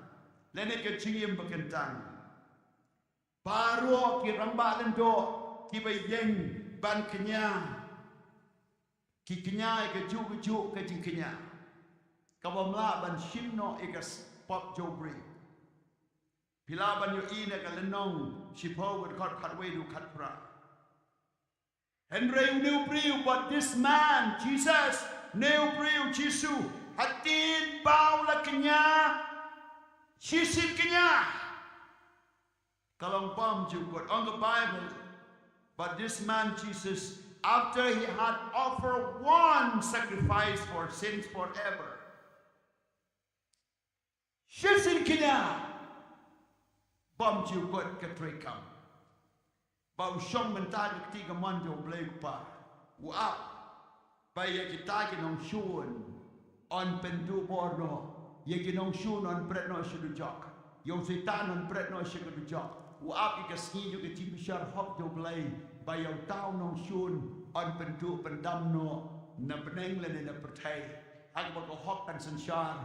Lene ka jingyam bagantang. Baro ki rambalan do ki bayeng ban kenya. Ki kenya ka ju ka jing kenya. Kabamla ban shimno ikas pop jobri. Pilaban yo ina ka lenong shipo with kat way do kat pra. Hynrei new priu but this man Jesus new priu Jisu hatin bau la kenya shisin kenya. Kalong pam jukot on the Bible but this man Jesus after he had offered one sacrifice for sins forever. Shisin kenya bom chiu kot ka trei kam bau shong mental ti ka man jo blai pa wa ba ye ki ta ki nong shun on pendu borno ye ki nong shun on pret no shu jok yo setan on pret no shu jok wa ki ka ski ju ki ti bishar hok jo blai ba yo tau nong shun on pendu pendam no na peneng le na pertai hak ba ko hok kan sanshar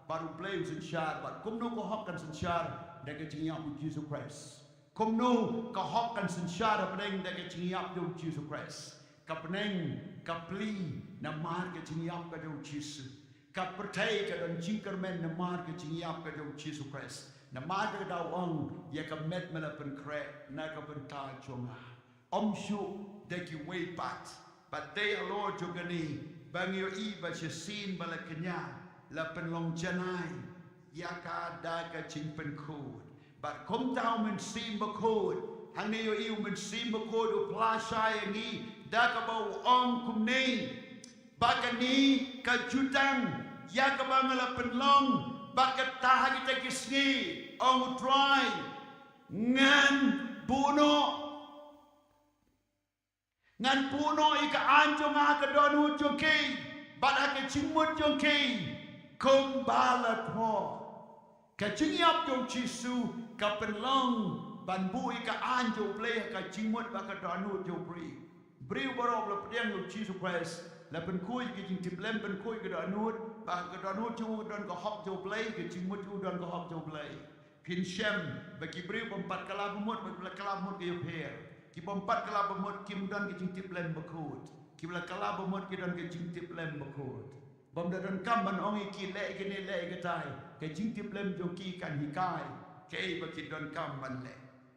baru blame sanshar but kumno ko hok kan sanshar daga jingyap with Jesus Christ kumno ka hok kan sanshar peneng daga jingyap with Jesus Christ ka peneng ka pli na mar ka jingyap ka do Jesus ka pertai ka don jingkermen na mar ka jingyap ka do Jesus Christ na mar ka daw ong ya ka met mala pen khreh na ka pen ta chonga shu deki way pat but they are Lord jogani bangyo I ba sin bala kenya la pen long janai ya ka da ka ching pen khod but kom tao men sim ba khod hang ne yo I men sim ba khod u pla shai ngi da ka ba ong kum nei ba ka ni ka jutang ya ka ba la pen long ba ka ta ha kita kisni ong try ngan puno ika anjo nga ka donu joki ba ka chingmut joki Kung balat mo, kachingyap yung Jisu kapenlong banbui ka anjo play ka chingmut baka danu jo bri barob la pediang yung Jesus Christ la penkui ki jing tiplem penkui ka danu baka danu jo don ka hok jo play ka chingmut jo don ka hok jo play pin shem baki briu pempat kala bumut baki kala bumut ki per ki pempat kala bumut kim don ki jing tiplem bakut ki bla kala bumut ki don ki jing tiplem bakut bom dan kam ban ong ki le ki ne le ki tai ke jing ti plem jo ki kan hikai ke ba ki don kam ban le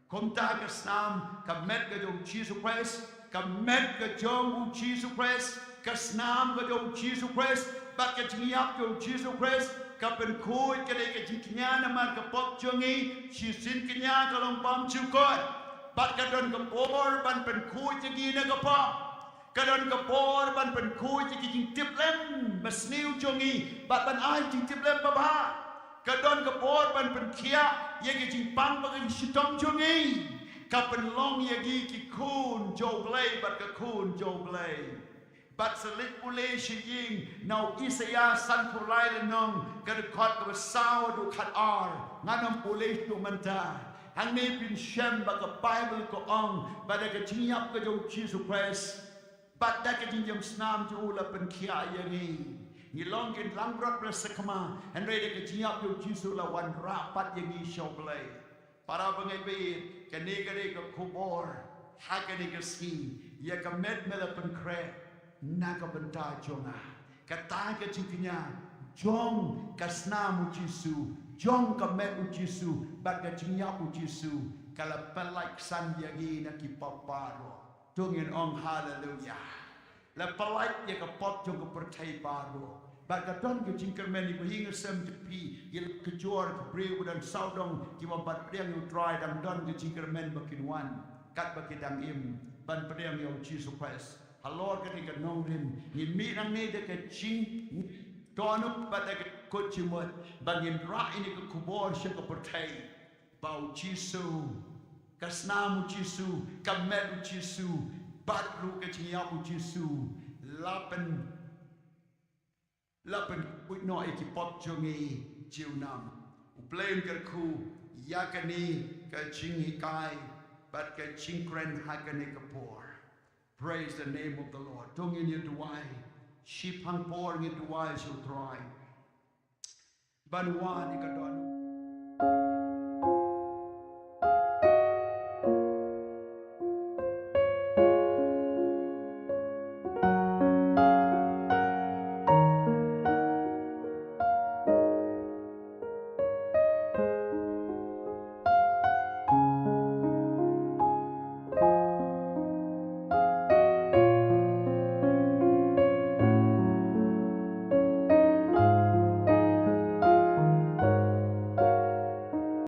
kom ta ka snam ka met ka jo Jesus Christ ka met ka jo Jesus Christ ka snam ka jo Jesus Christ ba ka jing yap jo Jesus Christ ka pen khoi ka le ka jing nya na man ka pok jo ngi chi sin ki nya ka long pam chu ko ba ka don ka por ban pen khoi ji gi na ka pa Kadon kapor ban pen kui jing tip lem bas niu jongi bat ban ai jing tip lem baba. Kadon kapor ban pen kia ye jing pang bagi shitong jongi. Kapen long ye ki kun jo blay bat ka kun jo blay. But selit pulay shiying now Isaiah san pulay lenong kada kot ka saw do khat ar nganam pulay to manta. Hang ni pin shem ba ka Bible ko ong ba da ka chinyap ka jo Jesus Christ. But that can jam snam to la pen kia yangi. Ni long in lang rot resakama and ready ka chinyap yo Jesus la wan rapat yangi shoblay. Para bangai be kani kani ka kubor hakani ka ski ya ka med mela pen khreh naga benta jonga kata ka chikinya jong ka snam Jesus jong ka med Jesus bat ka chinyap Jesus kala pelak san yangi na ki paparo. Tungin ong hallelujah. La palait ye ka pot jong ka pertai baru. Ba ka don ke jingkermen ni hinga sem tepi ye ke jor ke breu dan saudong ki mampat priang yu dry dan don ke jingkermen bakin wan. Kat bakidang im ban priang yu Jesus Christ. Halor ka ni ka nongrin ni mi nang ne de ke jing tonu ba de ke kochimot bangin ra ini ke kubor she ka pertai. Bau Jesus kasnamu Jisu, kameru Jisu, batru keciniamu Jisu, lapen no ekipot jongi jiunam. Uplain kerku yakani kecinghikai, but kecingkren hakani kapor. Praise the name of the Lord. Tungin yeduai, sheep hang por yeduai shall try. Banwan ikadonu.